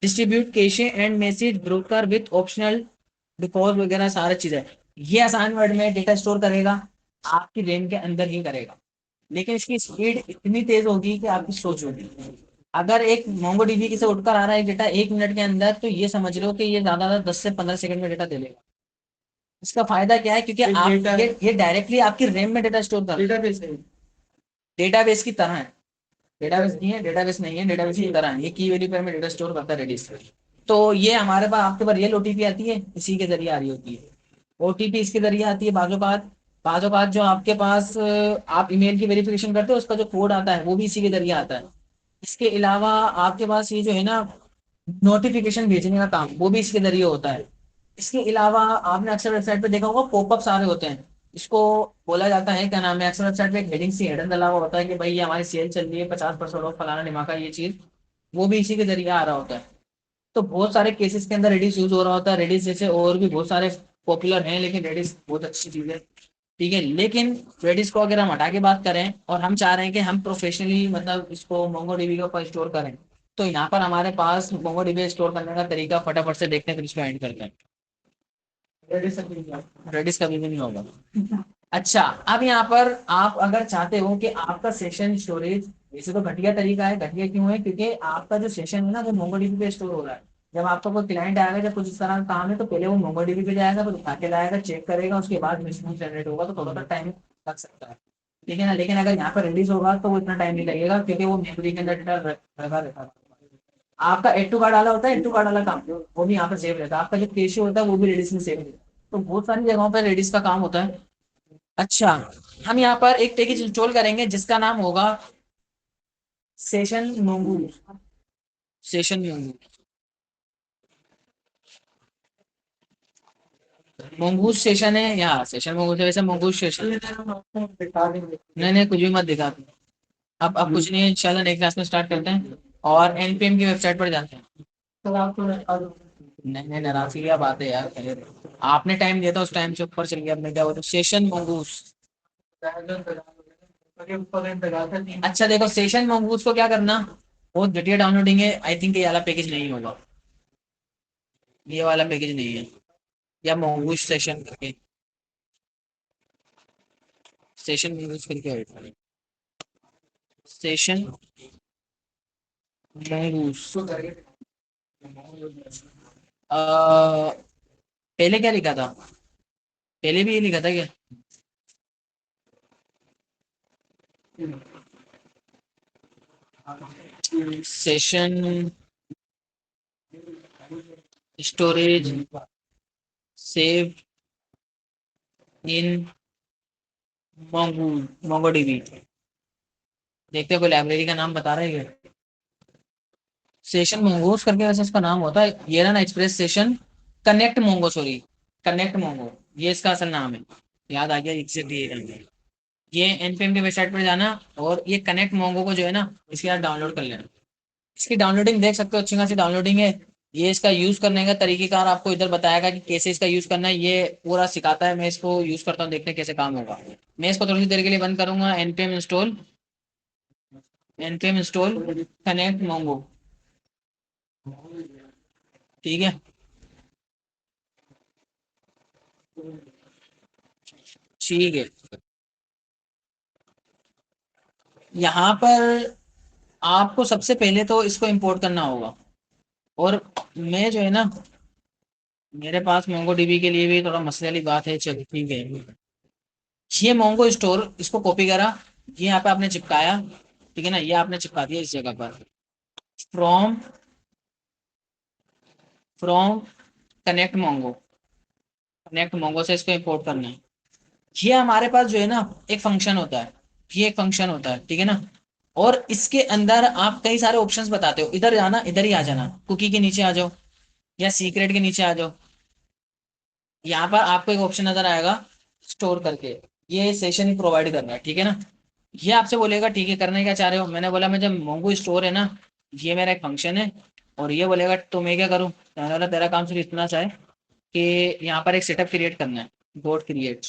distribute cache and message broker with optional because वगैरह सारा चीज है। ये आसान वर्ड में डेटा स्टोर करेगा, आपकी रेंज के अंदर ही करेगा। लेकिन इसकी स्पीड इतनी तेज होगी कि आपकी सोच होगी। अगर एक मोंगोडीबी की से उठकर आ रहा है डेटा 1 मिनट के अंदर, तो ये समझ लो कि ये ज्यादा 10 से 15 सेकंड में डेटा दे लेगा। इसका फायदा क्या है, क्योंकि आप ये डायरेक्टली आपकी रैम में डेटा स्टोर कर, डेटाबेस की तरह है। डेटाबेस नहीं है, डेटाबेस नहीं है, डेटाबेस की तरह है, ये की वैल्यू पर में डेटा स्टोर करता है रेडिस। तो ये हमारे पास आपके पास रियल ओटीपी आती है, इसी के जरिए आ रही होती है। ओटीपी इसके जरिए आती है। बाजूकात जो आपके पास आप ईमेल की वेरिफिकेशन करते हो, उसका जो कोड आता है वो भी इसी के जरिए आता है। इसके अलावा आपके पास ये जो है ना नोटिफिकेशन भेजने का काम, वो भी इसके जरिए होता है। इसके अलावा आपने अक्सर वेबसाइट पे देखा होगा पॉपअप आ रहे होते हैं, इसको बोला जाता है क्या नाम है, अक्सर वेबसाइट पे एक हेडिंग सी हेडन डाला हुआ होता है कि भाई ये हमारी सेल चल रही है 50% ऑफ फलाना दिमागा ये चीज, वो भी इसी के जरिए आ रहा होता है। तो बहुत सारे केसेस के अंदर रेडिस यूज हो रहा होता है। रेडिस जैसे और भी बहुत सारे पॉपुलर हैं, लेकिन रेडिस बहुत अच्छी चीज है। ठीक है, लेकिन रेडिस को अगर हम हटा के बात करें और हम चाह रहे हैं कि हम प्रोफेशनली मतलब इसको मोंगोडीबी के ऊपर स्टोर करें, तो यहाँ पर हमारे पास मोंगोडीबी स्टोर करने का तरीका फटाफट से देखते हैं, फिर इसको एंड करते हैं। रेडिस कभी भी नहीं होगा। अच्छा, अब यहाँ पर आप अगर चाहते हो कि आपका सेशन स्टोरेज, वैसे तो घटिया तरीका है, घटिया क्यों है, क्योंकि आपका जो सेशन है ना वो मोंगोडीबी पे स्टोर हो रहा है। जब आपका कोई क्लाइंट आएगा, जब कुछ इस तरह का काम है, तो पहले वो मोंगोडीबी पे जाएगा, फिर उठा के लाएगा, चेक करेगा, उसके बाद रिस्पॉन्स जनरेट होगा, तो थोड़ा सा टाइम लग सकता है। ठीक है ना, लेकिन अगर यहाँ पर रिलीज होगा तो वो इतना टाइम नहीं लगेगा, क्योंकि वो मेमोरी के अंदर डेटा रखा रहता है। आपका एड टू कार्ड डाला होता है, एड टू कार्ड वाला काम वो भी यहाँ पर सेव रहता है। आपका जो केशियो होता है वो भी रेडिस में सेव रहता है। तो बहुत सारी जगहों पर रेडिस का काम होता है। अच्छा, हम यहाँ पर एक पैकेज इंस्टॉल करेंगे जिसका नाम होगा सेशन मोंगू। सेशन मोंगू, मोंगूस सेशन है यहाँ, सेशन मोंगूस है, वैसे मोंगूस सेशन। नहीं नहीं, कुछ भी मत दिखा। अब कुछ नहीं है, इंशाल्लाह नई क्लास में स्टार्ट करते हैं और एनपीएम की वेबसाइट पर जाते हैं। नहीं नहीं, नाराजगी क्या बात है यार, पहले आपने टाइम दिया था, उस टाइम से ऊपर चल गया, अपने क्या बोलते सेशन मोंगूस। अच्छा देखो, सेशन मोंगूस को क्या करना, बहुत घटिया डाउनलोडिंग है, आई थिंक ये वाला पैकेज नहीं होगा, ये वाला पैकेज नहीं है। या मोंगूस सेशन करके, सेशन मोंगूस करके है। सेशन मोंगूस पहले क्या लिखा था, पहले भी ये लिखा था क्या, session storage save in mongo MongoDB. देखते हैं कोई लाइब्रेरी का नाम बता रहा है क्या। सेशन मोंगोस करके वैसे इसका नाम होता है, ये रहा ना express session connect Mongo, sorry connect Mongo, ये इसका असल नाम है। याद आ गया एग्जैक्टली ये एनपीएम की वेबसाइट पर जाना और ये कनेक्ट मोंगो को जो है ना इसके साथ डाउनलोड कर लेना। इसकी डाउनलोडिंग देख सकते हो, अच्छी खासी डाउनलोडिंग है। ये इसका यूज करने का तरीकेकार आपको इधर बताएगा कि कैसे इसका यूज करना है, ये पूरा सिखाता है। मैं इसको यूज करता हूँ, देखते हैं कैसे काम होगा। मैं इसको थोड़ी सी देर के लिए बंद करूंगा। npm install connect Mongo. ठीक है, ठीक है। यहाँ पर आपको सबसे पहले तो इसको इंपोर्ट करना होगा। और मैं जो है ना, मेरे पास मोंगो डीबी के लिए भी थोड़ा मसले वाली बात है। चलो ठीक है, ये मोंगो स्टोर इसको कॉपी करा, ये यहाँ पे आपने चिपकाया। ठीक है ना, ये आपने चिपका दिया इस जगह पर। From from connect Mongo, connect Mongo से इसको इंपोर्ट करना है। ये हमारे पास जो है ना एक फंक्शन होता है, ये एक फंक्शन होता है। ठीक है ना, और इसके अंदर आप कई सारे ऑप्शंस बताते हो। इधर जाना, इधर ही आ जाना, कुकी के नीचे आ जाओ या सीक्रेट के नीचे आ जाओ। यहाँ पर आपको एक ऑप्शन नजर आएगा स्टोर करके, ये सेशन ही प्रोवाइड करना है। ठीक है ना, ये आपसे बोलेगा ठीक है करने क्या चाह रहे हो। मैंने बोला मैं जब मोंगो स्टोर है ना, ये मेरा एक फंक्शन है। और ये बोलेगा तो मैं क्या करूँ। तो मैंने बोला तेरा काम सिर्फ इतना चाहे कि यहाँ पर एक सेटअप क्रिएट करना है, डॉट क्रिएट।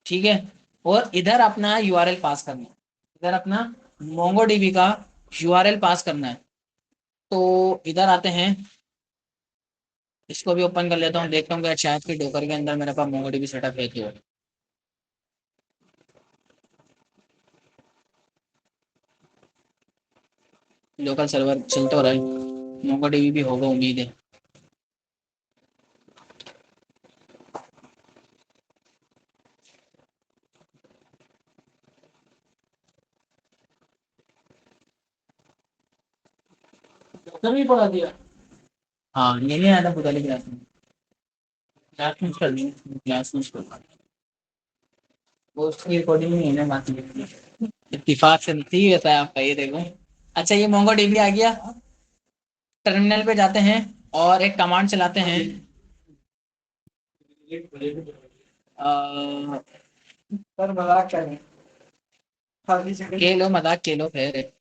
ठीक है, और इधर अपना यूआरएल पास करना है, इधर अपना मोंगो डीबी का यूआरएल पास करना है। तो इधर आते हैं, इसको भी ओपन कर लेता हूँ, देखता हूँ कि शायद कि डोकर के अंदर मेरे पास मोंगो डीबी सेटअप है तो। लोकल सर्वर चल तो रहा है, मोंगो डीबी भी होगा उम्मीद है। डॉकर भी पढ़ा दिया। हाँ, ये नहीं आया था पुताली क्लास में। क्लास में कर दी, क्लास में कर। वो उसकी रिकॉर्डिंग नहीं है ना बात में। इत्तेफाक से नहीं होता है आपका, ये देखो। अच्छा, ये मोंगो डीबी आ गया। टर्मिनल पे जाते हैं और एक कमांड चलाते हैं। पर मजाक करें, के लो मजाक के लो फिर।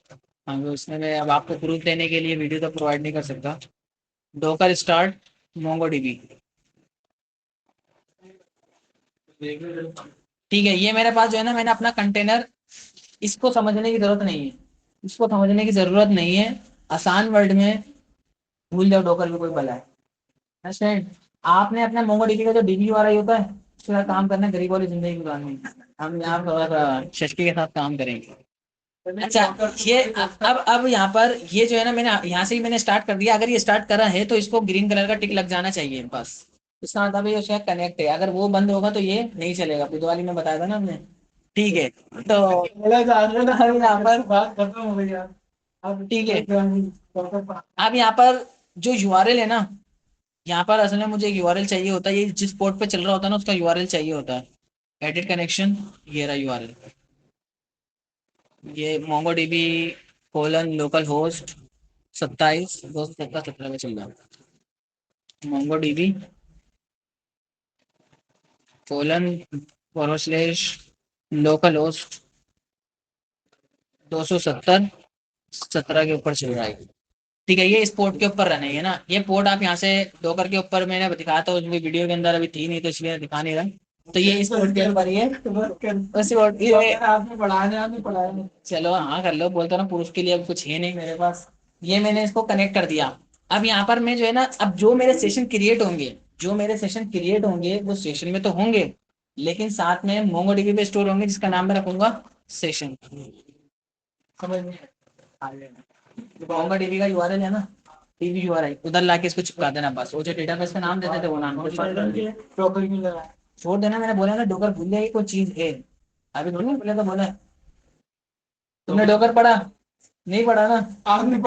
हाँ, उसमें मैं अब आपको प्रूफ देने के लिए वीडियो तो प्रोवाइड नहीं कर सकता। Docker start Mongo dB. ठीक है, ये मेरे पास जो है ना, मैंने अपना कंटेनर, इसको समझने की जरूरत नहीं है, इसको समझने की जरूरत नहीं है। आसान वर्ड में भूल जाओ डोकर भी कोई भला है। अंडरस्टैंड। आपने अपना मोंगो डीबी का जो डीबी वाला ही होता है, उसका काम करना है गरीब वाली जिंदगी गुजारनी है। हम यहाँ थोड़ा सा शशकी के साथ काम करेंगे। अच्छा, ये अब यहाँ पर ये जो है ना, मैंने यहाँ से ही मैंने स्टार्ट कर दिया। अगर ये स्टार्ट करा है तो इसको ग्रीन कलर का टिक लग जाना चाहिए बस। इसका मतलब ये उसका कनेक्ट है। अगर वो बंद होगा तो ये नहीं चलेगा, बुधवाली में बताया था ना हमने। ठीक है, तो अब यहाँ पर बात खत्म हो गई यार। अब ठीक है, अब यहाँ पर जो यूआरएल है ना, यहाँ पर असल में मुझे एक यूआरएल चाहिए होता है। ये जिस पोर्ट पे चल रहा होता है ना, उसका यूआरएल चाहिए होता है। एडिट कनेक्शन, ये रहा यूआरएल। ये Mongo dB colon local host 27 217 17 में चल रहा है। Mongo dB colon local host 270 17 के ऊपर चल रहा है। ठीक है, ये इस पोर्ट के ऊपर रहना है ना। ये पोर्ट आप यहाँ से डोकर के ऊपर मैंने दिखाया था, उसमें वीडियो के अंदर अभी थी नहीं तो इसलिए दिखा नहीं रहा। तो ये इस पोर्ट के ऊपर, ये उस पोर्ट ये आपने पढ़ाया, आपने पढ़ाया। चलो हाँ कर लो, बोलता ना प्रूफ के लिए अब कुछ है नहीं मेरे पास। ये मैंने इसको कनेक्ट कर दिया। अब यहाँ पर मैं जो है ना, अब जो मेरे सेशन क्रिएट होंगे, जो मेरे सेशन क्रिएट होंगे वो सेशन में तो होंगे, लेकिन साथ में मोंगोडीबी पे स्टोर होंगे, जिसका नाम मैं रखूंगा सेशन। समझ में आ गया। मोंगो डीबी का यूआरएल है ना, डीबी यूआरएल उधर लाके इसको चिपका देना बस। वो जो डेटाबेस का नाम देते थे वो नाम छोड़ देना। मैंने बोला ना डोकर भूल गया, ये कोई चीज है। अभी थोड़ी ना बोला, तो बोला तुमने डोकर पढ़ा नहीं, पढ़ा ना आपने।